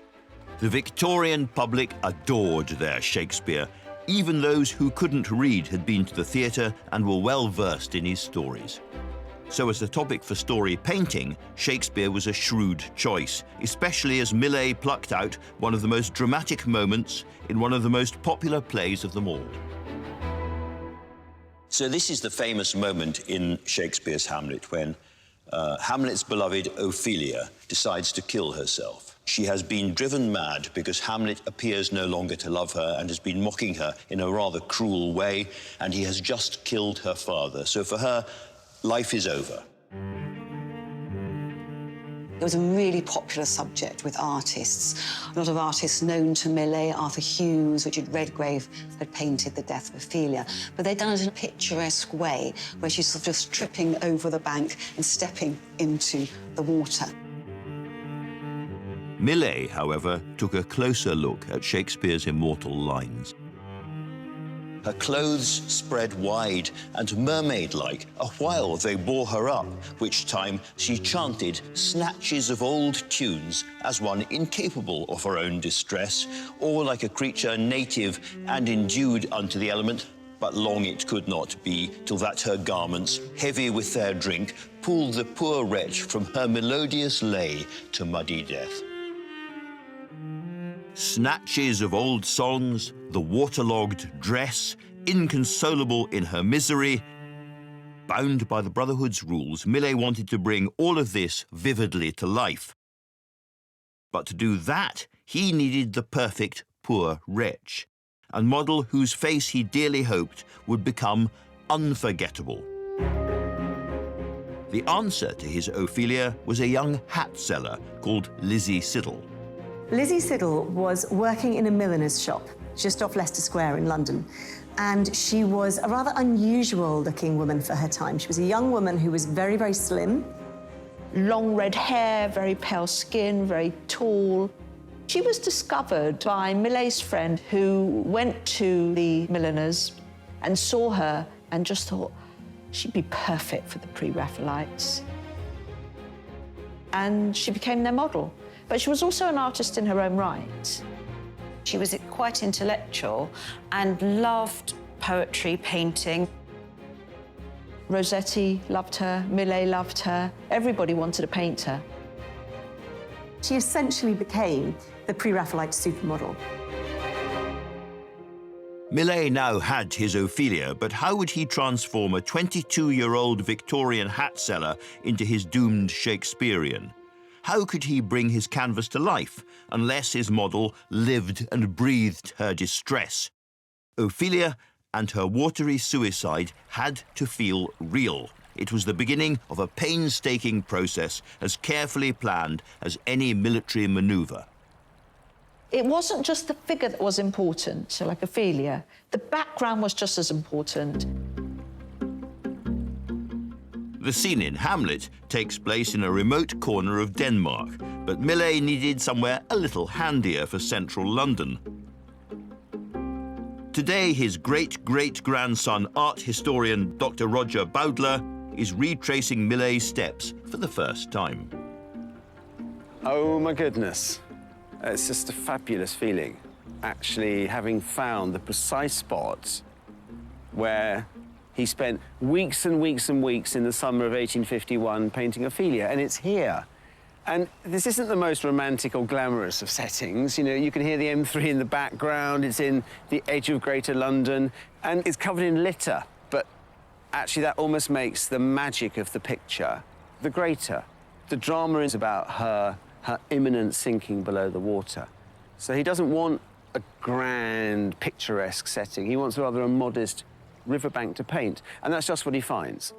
The Victorian public adored their Shakespeare. Even those who couldn't read had been to the theatre and were well versed in his stories. So as the topic for story painting, Shakespeare was a shrewd choice, especially as Millais plucked out one of the most dramatic moments in one of the most popular plays of them all. So this is the famous moment in Shakespeare's Hamlet when Hamlet's beloved Ophelia decides to kill herself. She has been driven mad because Hamlet appears no longer to love her and has been mocking her in a rather cruel way, and he has just killed her father. So for her, life is over. It was a really popular subject with artists. A lot of artists known to Millais, Arthur Hughes, Richard Redgrave, had painted the death of Ophelia. But they'd done it in a picturesque way, where she's sort of just tripping over the bank and stepping into the water. Millais, however, took a closer look at Shakespeare's immortal lines. Her clothes spread wide and mermaid-like, a while they bore her up, which time she chanted snatches of old tunes as one incapable of her own distress, or like a creature native and endued unto the element, but long it could not be, till that her garments, heavy with their drink, pulled the poor wretch from her melodious lay to muddy death. Snatches of old songs, the waterlogged dress, inconsolable in her misery. Bound by the Brotherhood's rules, Millais wanted to bring all of this vividly to life. But to do that, he needed the perfect poor wretch, a model whose face he dearly hoped would become unforgettable. The answer to his Ophelia was a young hat seller called Lizzie Siddal. Lizzie Siddal was working in a milliner's shop just off Leicester Square in London. And she was a rather unusual-looking woman for her time. She was a young woman who was very, very slim. Long red hair, very pale skin, very tall. She was discovered by Millais' friend who went to the milliner's and saw her and just thought she'd be perfect for the Pre-Raphaelites. And she became their model. But she was also an artist in her own right. She was quite intellectual and loved poetry, painting. Rossetti loved her, Millais loved her. Everybody wanted to paint her. She essentially became the Pre-Raphaelite supermodel. Millais now had his Ophelia, but how would he transform a 22-year-old Victorian hat seller into his doomed Shakespearean? How could he bring his canvas to life unless his model lived and breathed her distress? Ophelia and her watery suicide had to feel real. It was the beginning of a painstaking process as carefully planned as any military maneuver. It wasn't just the figure that was important, so like Ophelia. The background was just as important. The scene in Hamlet takes place in a remote corner of Denmark, but Millais needed somewhere a little handier for central London. Today, his great-great-grandson, art historian Dr. Roger Bowdler, is retracing Millais' steps for the first time. Oh, my goodness. It's just a fabulous feeling, actually, having found the precise spot where he spent weeks and weeks and weeks in the summer of 1851 painting Ophelia, and it's here. And this isn't the most romantic or glamorous of settings. You know, you can hear the M3 in the background, it's in the edge of Greater London, and it's covered in litter. But actually, that almost makes the magic of the picture the greater. The drama is about her imminent sinking below the water. So he doesn't want a grand, picturesque setting. He wants rather a modest riverbank to paint, and that's just what he finds.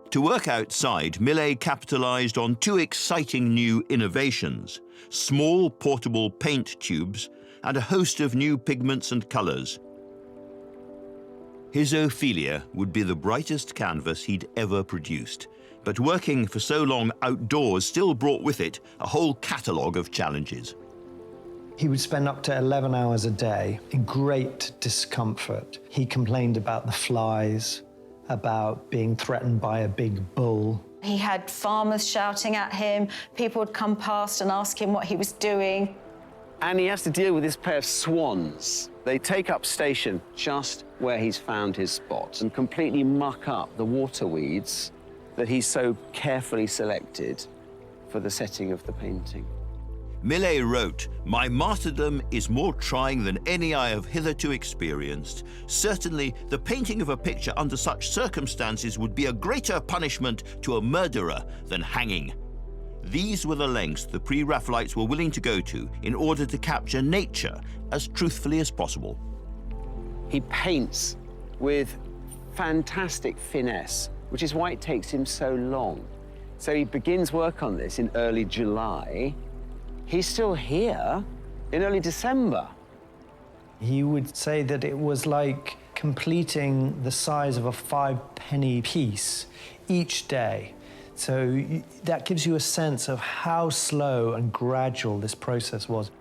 To work outside, Millais capitalized on two exciting new innovations: small portable paint tubes and a host of new pigments and colors. His Ophelia would be the brightest canvas he'd ever produced, but working for so long outdoors still brought with it a whole catalogue of challenges. He would spend up to 11 hours a day in great discomfort. He complained about the flies, about being threatened by a big bull. He had farmers shouting at him. People would come past and ask him what he was doing. And he has to deal with this pair of swans. They take up station just where he's found his spot and completely muck up the water weeds that he's so carefully selected for the setting of the painting. Millais wrote, "My martyrdom is more trying than any I have hitherto experienced. Certainly, the painting of a picture under such circumstances would be a greater punishment to a murderer than hanging." These were the lengths the Pre-Raphaelites were willing to go to in order to capture nature as truthfully as possible. He paints with fantastic finesse, which is why it takes him so long. So he begins work on this in early July. He's still here in early December. He would say that it was like completing the size of a 5-penny piece each day. So that gives you a sense of how slow and gradual this process was.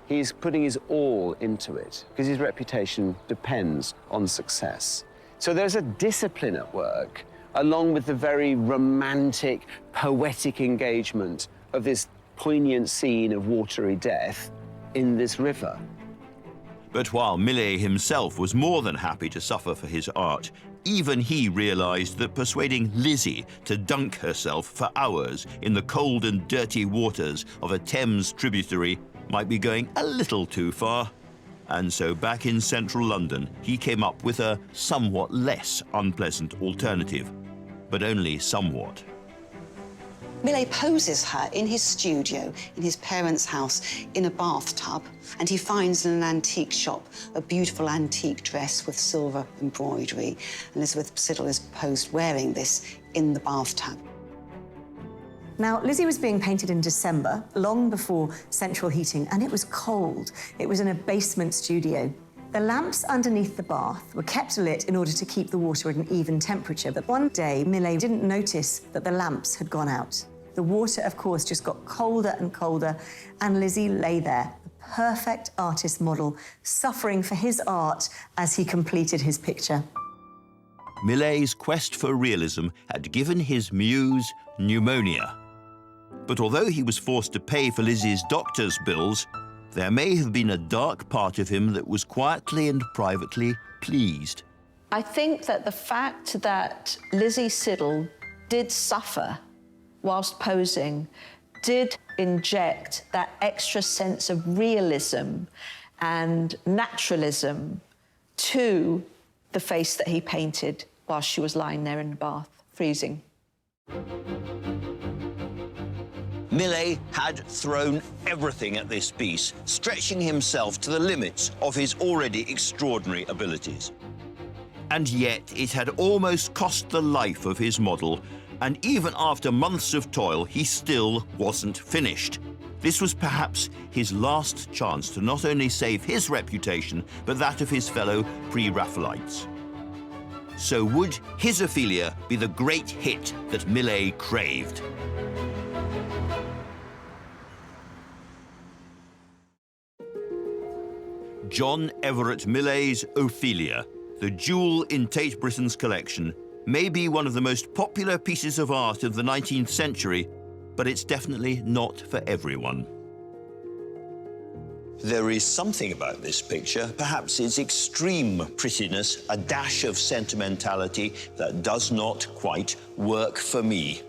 He's putting his all into it because his reputation depends on success. So there's a discipline at work, along with the very romantic, poetic engagement of this poignant scene of watery death in this river. But while Millais himself was more than happy to suffer for his art, even he realized that persuading Lizzie to dunk herself for hours in the cold and dirty waters of a Thames tributary might be going a little too far. And so back in central London, he came up with a somewhat less unpleasant alternative, but only somewhat. Millais poses her in his studio, in his parents' house, in a bathtub, and he finds in an antique shop a beautiful antique dress with silver embroidery. Elizabeth Siddal is posed wearing this in the bathtub. Now, Lizzie was being painted in December, long before central heating, and it was cold. It was in a basement studio. The lamps underneath the bath were kept lit in order to keep the water at an even temperature. But one day, Millais didn't notice that the lamps had gone out. The water, of course, just got colder and colder, and Lizzie lay there, the perfect artist model, suffering for his art as he completed his picture. Millais' quest for realism had given his muse pneumonia. But although he was forced to pay for Lizzie's doctor's bills, there may have been a dark part of him that was quietly and privately pleased. I think that the fact that Lizzie Siddal did suffer whilst posing did inject that extra sense of realism and naturalism to the face that he painted while she was lying there in the bath, freezing. Millais had thrown everything at this piece, stretching himself to the limits of his already extraordinary abilities. And yet it had almost cost the life of his model, and even after months of toil, he still wasn't finished. This was perhaps his last chance to not only save his reputation, but that of his fellow Pre-Raphaelites. So would his Ophelia be the great hit that Millais craved? John Everett Millais' Ophelia, the jewel in Tate Britain's collection, may be one of the most popular pieces of art of the 19th century, but it's definitely not for everyone. There is something about this picture, perhaps its extreme prettiness, a dash of sentimentality that does not quite work for me.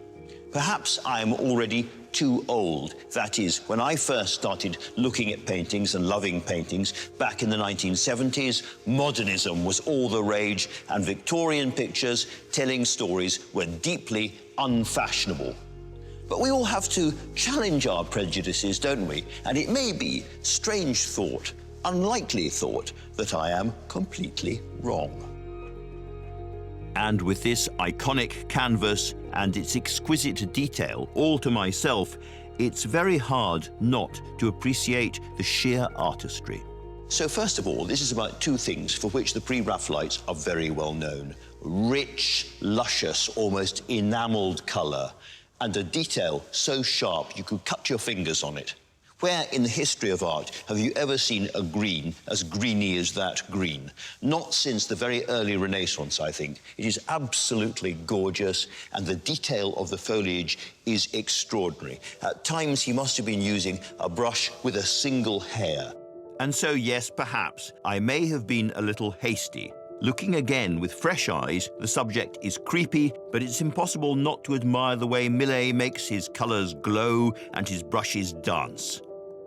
Perhaps I am already too old. That is, when I first started looking at paintings and loving paintings back in the 1970s, modernism was all the rage, and Victorian pictures telling stories were deeply unfashionable. But we all have to challenge our prejudices, don't we? And it may be strange thought, unlikely thought, that I am completely wrong. And with this iconic canvas and its exquisite detail all to myself, it's very hard not to appreciate the sheer artistry. So first of all, this is about two things for which the Pre-Raphaelites are very well known. Rich, luscious, almost enameled colour, and a detail so sharp you could cut your fingers on it. Where in the history of art have you ever seen a green as greeny as that green? Not since the very early Renaissance, I think. It is absolutely gorgeous, and the detail of the foliage is extraordinary. At times, he must have been using a brush with a single hair. And so, yes, perhaps, I may have been a little hasty. Looking again with fresh eyes, the subject is creepy, but it's impossible not to admire the way Millais makes his colours glow and his brushes dance.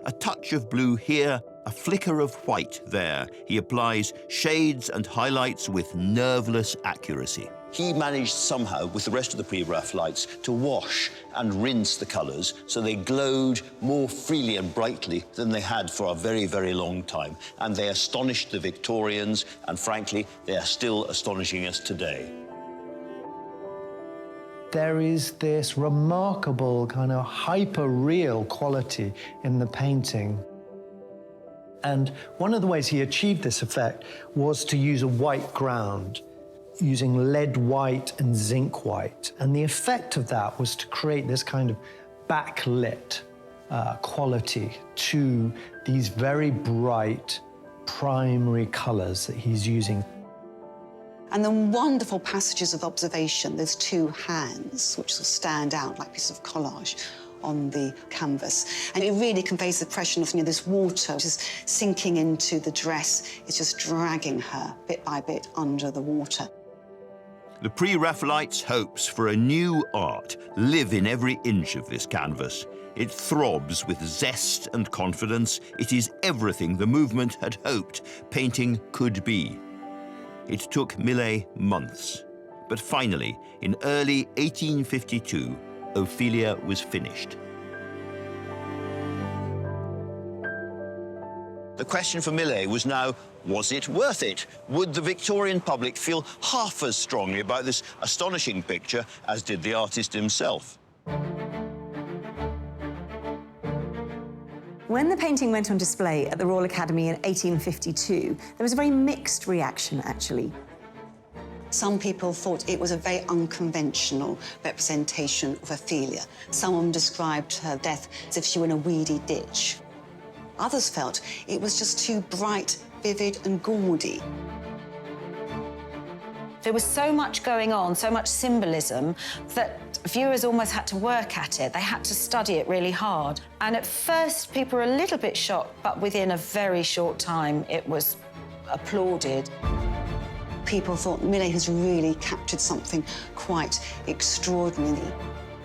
A touch of blue here, a flicker of white there. He applies shades and highlights with nerveless accuracy. He managed somehow, with the rest of the Pre-Raphaelites, to wash and rinse the colours so they glowed more freely and brightly than they had for a very, very long time. And they astonished the Victorians, and frankly, they are still astonishing us today. There is this remarkable kind of hyper-real quality in the painting. And one of the ways he achieved this effect was to use a white ground, using lead white and zinc white. And the effect of that was to create this kind of backlit quality to these very bright primary colours that he's using. And the wonderful passages of observation, there's two hands which will stand out like pieces of collage on the canvas. And it really conveys the impression of, this water just sinking into the dress. It's just dragging her bit by bit under the water. The Pre-Raphaelites' hopes for a new art live in every inch of this canvas. It throbs with zest and confidence. It is everything the movement had hoped painting could be. It took Millais months, but finally, in early 1852, Ophelia was finished. The question for Millais was now, was it worth it? Would the Victorian public feel half as strongly about this astonishing picture as did the artist himself? When the painting went on display at the Royal Academy in 1852, there was a very mixed reaction, actually. Some people thought it was a very unconventional representation of Ophelia. Someone described her death as if she were in a weedy ditch. Others felt it was just too bright, vivid and gaudy. There was so much going on, so much symbolism, that viewers almost had to work at it. They had to study it really hard. And at first, people were a little bit shocked, but within a very short time, it was applauded. People thought Millais has really captured something quite extraordinary.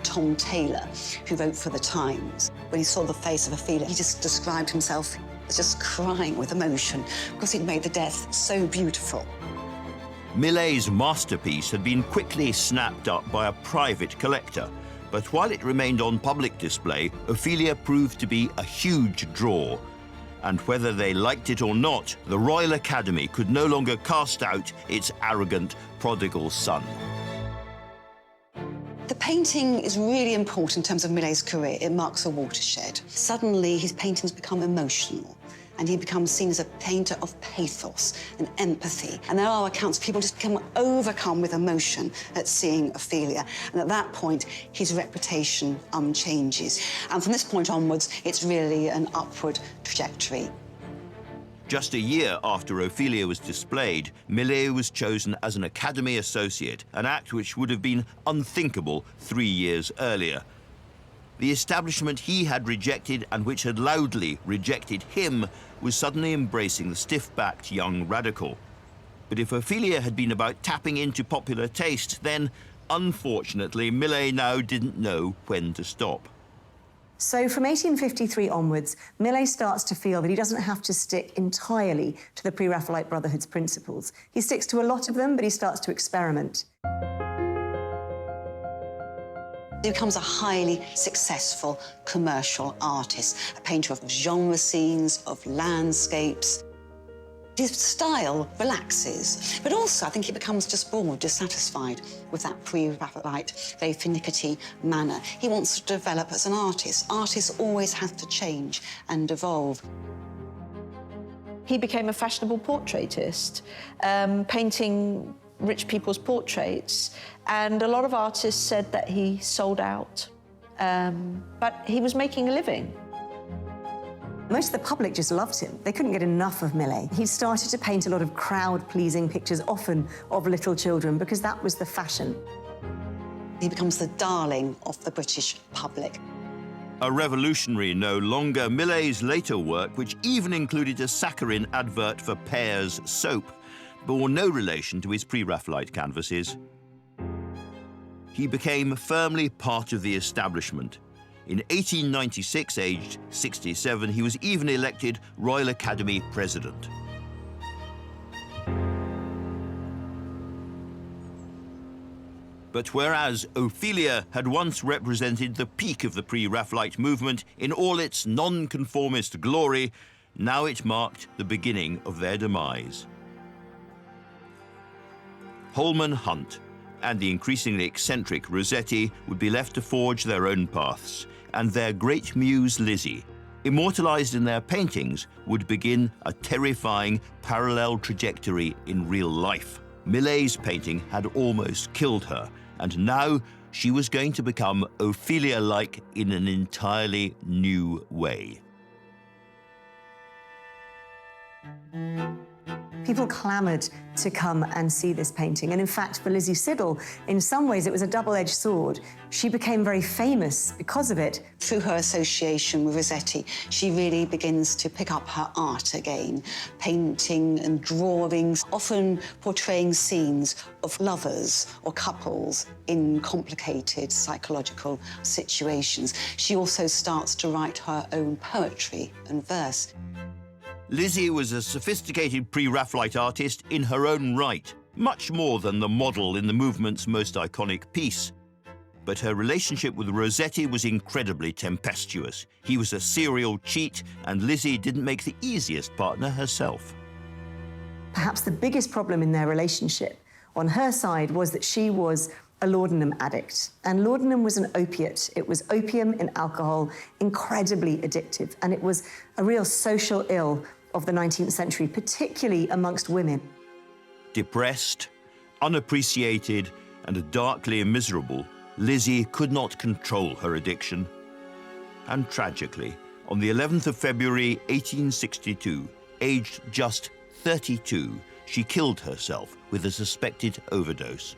Tom Taylor, who wrote for The Times, when he saw the face of Ophelia, he just described himself as just crying with emotion because it made the death so beautiful. Millais' masterpiece had been quickly snapped up by a private collector, but while it remained on public display, Ophelia proved to be a huge draw. And whether they liked it or not, the Royal Academy could no longer cast out its arrogant prodigal son. The painting is really important in terms of Millais' career. It marks a watershed. Suddenly, his paintings become emotional, and he becomes seen as a painter of pathos and empathy. And there are accounts of people just become overcome with emotion at seeing Ophelia. And at that point, his reputation changes. And from this point onwards, it's really an upward trajectory. Just a year after Ophelia was displayed, Millais was chosen as an Academy Associate, an act which would have been unthinkable 3 years earlier. The establishment he had rejected and which had loudly rejected him was suddenly embracing the stiff-backed young radical. But if Ophelia had been about tapping into popular taste, then, unfortunately, Millais now didn't know when to stop. So from 1853 onwards, Millais starts to feel that he doesn't have to stick entirely to the Pre-Raphaelite Brotherhood's principles. He sticks to a lot of them, but he starts to experiment. He becomes a highly successful commercial artist, a painter of genre scenes, of landscapes. His style relaxes, but also I think he becomes just bored, dissatisfied with that pre-Raphaelite, very finicky manner. He wants to develop as an artist. Artists always have to change and evolve. He became a fashionable portraitist, painting rich people's portraits, and a lot of artists said that he sold out, but he was making a living. Most of the public just loved him. They couldn't get enough of Millais. He started to paint a lot of crowd-pleasing pictures, often of little children, because that was the fashion. He becomes the darling of the British public. A revolutionary no longer, Millais' later work, which even included a saccharine advert for Pear's soap, bore no relation to his Pre-Raphaelite canvases. He became firmly part of the establishment. In 1896, aged 67, he was even elected Royal Academy President. But whereas Ophelia had once represented the peak of the Pre-Raphaelite movement in all its non-conformist glory, now it marked the beginning of their demise. Holman Hunt and the increasingly eccentric Rossetti would be left to forge their own paths, and their great muse Lizzie, immortalized in their paintings, would begin a terrifying parallel trajectory in real life. Millais' painting had almost killed her, and now she was going to become Ophelia-like in an entirely new way. People clamoured to come and see this painting. And in fact, for Lizzie Siddal, in some ways, it was a double-edged sword. She became very famous because of it. Through her association with Rossetti, she really begins to pick up her art again, painting and drawings, often portraying scenes of lovers or couples in complicated psychological situations. She also starts to write her own poetry and verse. Lizzie was a sophisticated Pre-Raphaelite artist in her own right, much more than the model in the movement's most iconic piece. But her relationship with Rossetti was incredibly tempestuous. He was a serial cheat, and Lizzie didn't make the easiest partner herself. Perhaps the biggest problem in their relationship on her side was that she was a laudanum addict. And laudanum was an opiate. It was opium in alcohol, incredibly addictive. And it was a real social ill of the 19th century, particularly amongst women. Depressed, unappreciated, and darkly miserable, Lizzie could not control her addiction. And tragically, on the 11th of February 1862, aged just 32, she killed herself with a suspected overdose.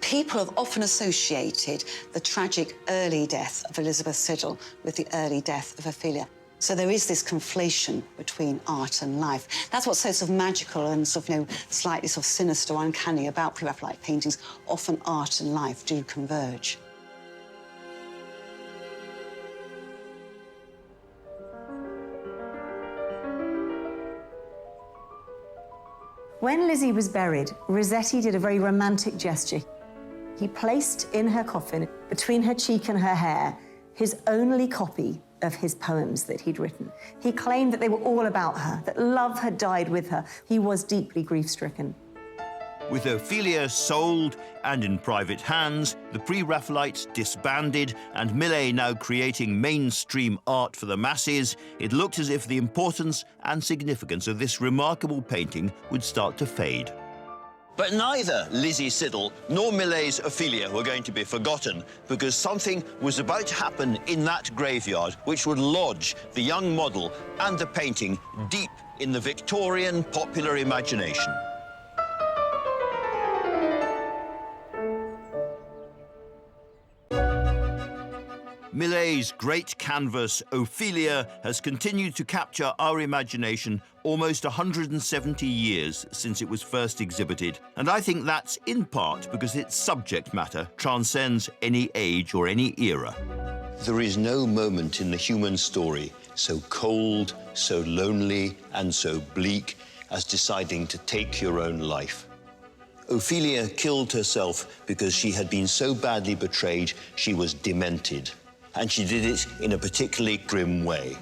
People have often associated the tragic early death of Elizabeth Siddal with the early death of Ophelia. So there is this conflation between art and life. That's what's so sort of magical and sort of, slightly sort of sinister or uncanny about Pre-Raphaelite paintings. Often art and life do converge. When Lizzie was buried, Rossetti did a very romantic gesture. He placed in her coffin, between her cheek and her hair, his only copy of his poems that he'd written. He claimed that they were all about her, that love had died with her. He was deeply grief-stricken. With Ophelia sold and in private hands, the Pre-Raphaelites disbanded, and Millais now creating mainstream art for the masses, it looked as if the importance and significance of this remarkable painting would start to fade. But neither Lizzie Siddal nor Millais' Ophelia were going to be forgotten, because something was about to happen in that graveyard which would lodge the young model and the painting deep in the Victorian popular imagination. Millais' great canvas, Ophelia, has continued to capture our imagination almost 170 years since it was first exhibited. And I think that's in part because its subject matter transcends any age or any era. There is no moment in the human story so cold, so lonely, and so bleak as deciding to take your own life. Ophelia killed herself because she had been so badly betrayed she was demented. And she did it in a particularly grim way.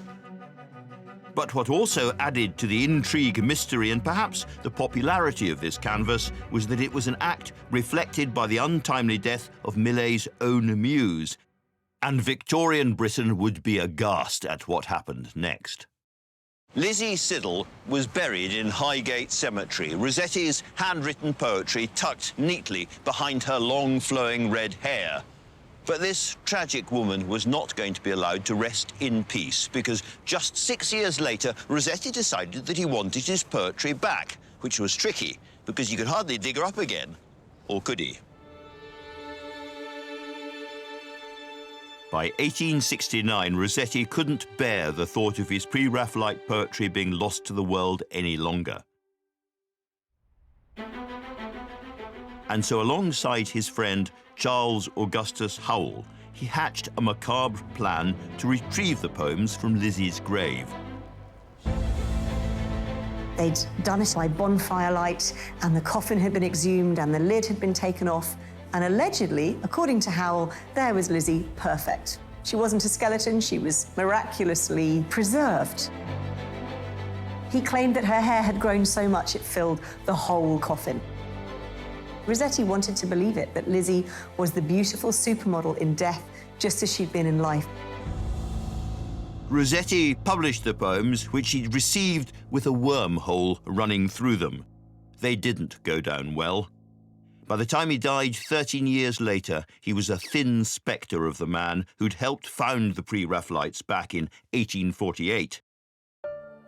But what also added to the intrigue, mystery, and perhaps the popularity of this canvas was that it was an act reflected by the untimely death of Millais' own muse. And Victorian Britain would be aghast at what happened next. Lizzie Siddal was buried in Highgate Cemetery, Rossetti's handwritten poetry tucked neatly behind her long flowing red hair. But this tragic woman was not going to be allowed to rest in peace, because just 6 years later, Rossetti decided that he wanted his poetry back, which was tricky, because he could hardly dig her up again. Or could he? By 1869, Rossetti couldn't bear the thought of his pre-Raphaelite poetry being lost to the world any longer. And so alongside his friend Charles Augustus Howell, he hatched a macabre plan to retrieve the poems from Lizzie's grave. They'd done it by bonfire light, and the coffin had been exhumed and the lid had been taken off, and allegedly, according to Howell, there was Lizzie perfect. She wasn't a skeleton, she was miraculously preserved. He claimed that her hair had grown so much it filled the whole coffin. Rossetti wanted to believe it, that Lizzie was the beautiful supermodel in death, just as she'd been in life. Rossetti published the poems, which he'd received with a wormhole running through them. They didn't go down well. By the time he died 13 years later, he was a thin spectre of the man who'd helped found the Pre-Raphaelites back in 1848.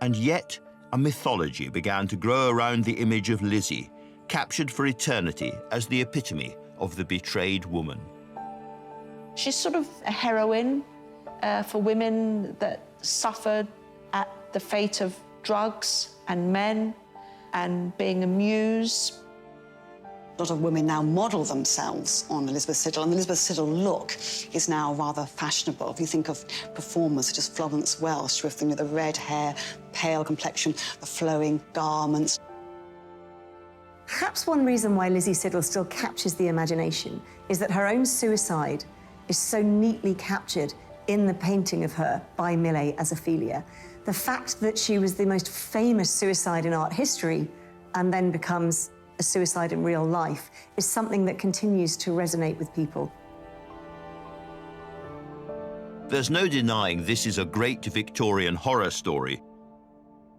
And yet, a mythology began to grow around the image of Lizzie, captured for eternity as the epitome of the betrayed woman. She's sort of a heroine for women that suffered at the fate of drugs and men and being a muse. A lot of women now model themselves on Elizabeth Siddal, and the Elizabeth Siddal look is now rather fashionable. If you think of performers such as Florence Welsh with the red hair, pale complexion, the flowing garments. Perhaps one reason why Lizzie Siddal still captures the imagination is that her own suicide is so neatly captured in the painting of her by Millais as Ophelia. The fact that she was the most famous suicide in art history and then becomes a suicide in real life is something that continues to resonate with people. There's no denying this is a great Victorian horror story.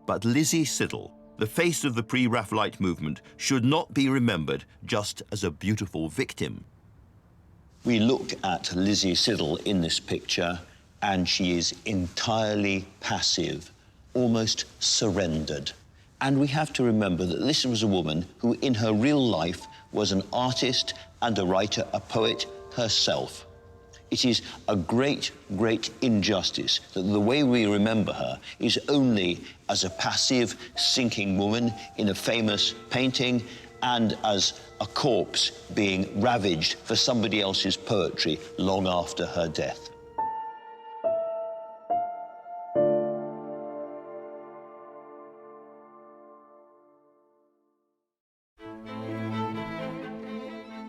But Lizzie Siddal, the face of the Pre-Raphaelite movement, should not be remembered just as a beautiful victim. We look at Lizzie Siddal in this picture, and she is entirely passive, almost surrendered. And we have to remember that this was a woman who, in her real life, was an artist and a writer, a poet herself. It is a great, great injustice that the way we remember her is only as a passive, sinking woman in a famous painting and as a corpse being ravaged for somebody else's poetry long after her death.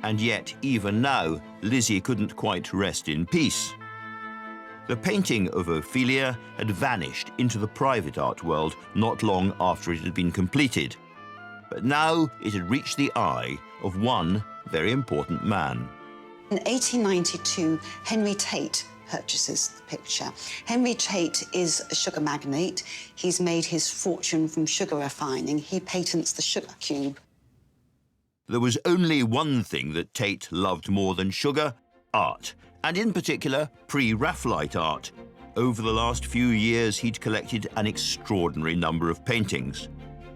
And yet, even now, Lizzie couldn't quite rest in peace. The painting of Ophelia had vanished into the private art world not long after it had been completed. But now it had reached the eye of one very important man. In 1892, Henry Tate purchases the picture. Henry Tate is a sugar magnate. He's made his fortune from sugar refining. He patents the sugar cube. There was only one thing that Tate loved more than sugar: art, and in particular, Pre-Raphaelite art. Over the last few years, he'd collected an extraordinary number of paintings.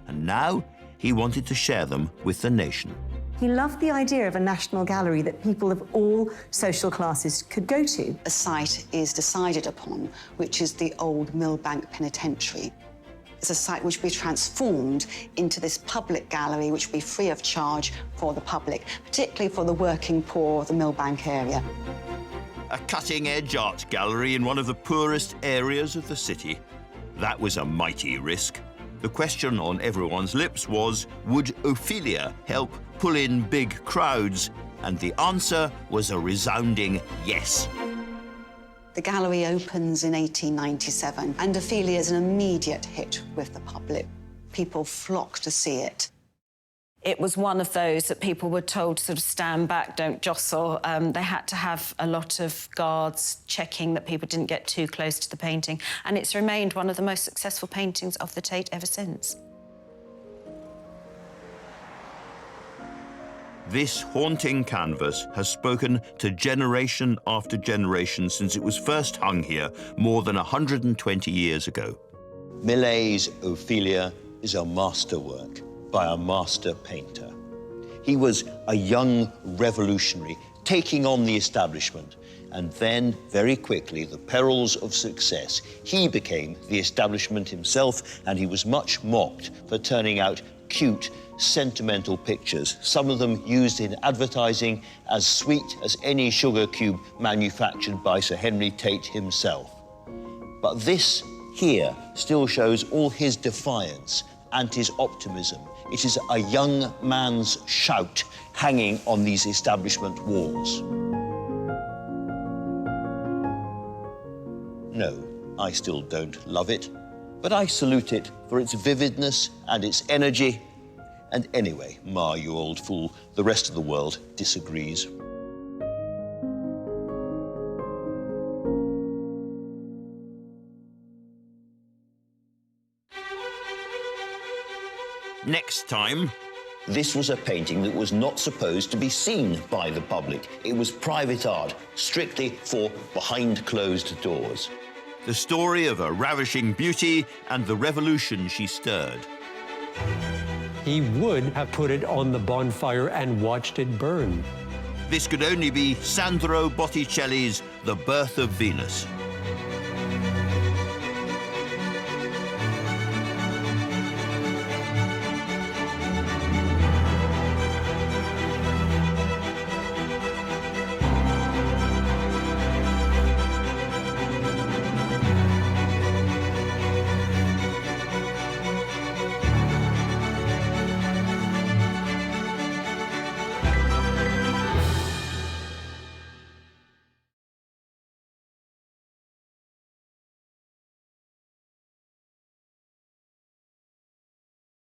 And now, he wanted to share them with the nation. He loved the idea of a national gallery that people of all social classes could go to. A site is decided upon, which is the old Millbank Penitentiary. It's a site which will be transformed into this public gallery, which will be free of charge for the public, particularly for the working poor of the Millbank area. A cutting-edge art gallery in one of the poorest areas of the city. That was a mighty risk. The question on everyone's lips was, would Ophelia help pull in big crowds? And the answer was a resounding yes. The gallery opens in 1897, and Ophelia is an immediate hit with the public. People flock to see it. It was one of those that people were told to sort of stand back, don't jostle. They had to have a lot of guards checking that people didn't get too close to the painting, and it's remained one of the most successful paintings of the Tate ever since. This haunting canvas has spoken to generation after generation since it was first hung here more than 120 years ago. Millais' Ophelia is a masterwork by a master painter. He was a young revolutionary taking on the establishment, and then, very quickly, the perils of success. He became the establishment himself, and he was much mocked for turning out cute, sentimental pictures, some of them used in advertising as sweet as any sugar cube manufactured by Sir Henry Tate himself. But this here still shows all his defiance and his optimism. It is a young man's shout hanging on these establishment walls. No, I still don't love it, but I salute it for its vividness and its energy. And anyway, Ma, you old fool, the rest of the world disagrees. Next time. This was a painting that was not supposed to be seen by the public. It was private art, strictly for behind closed doors. The story of a ravishing beauty and the revolution she stirred. He would have put it on the bonfire and watched it burn. This could only be Sandro Botticelli's The Birth of Venus.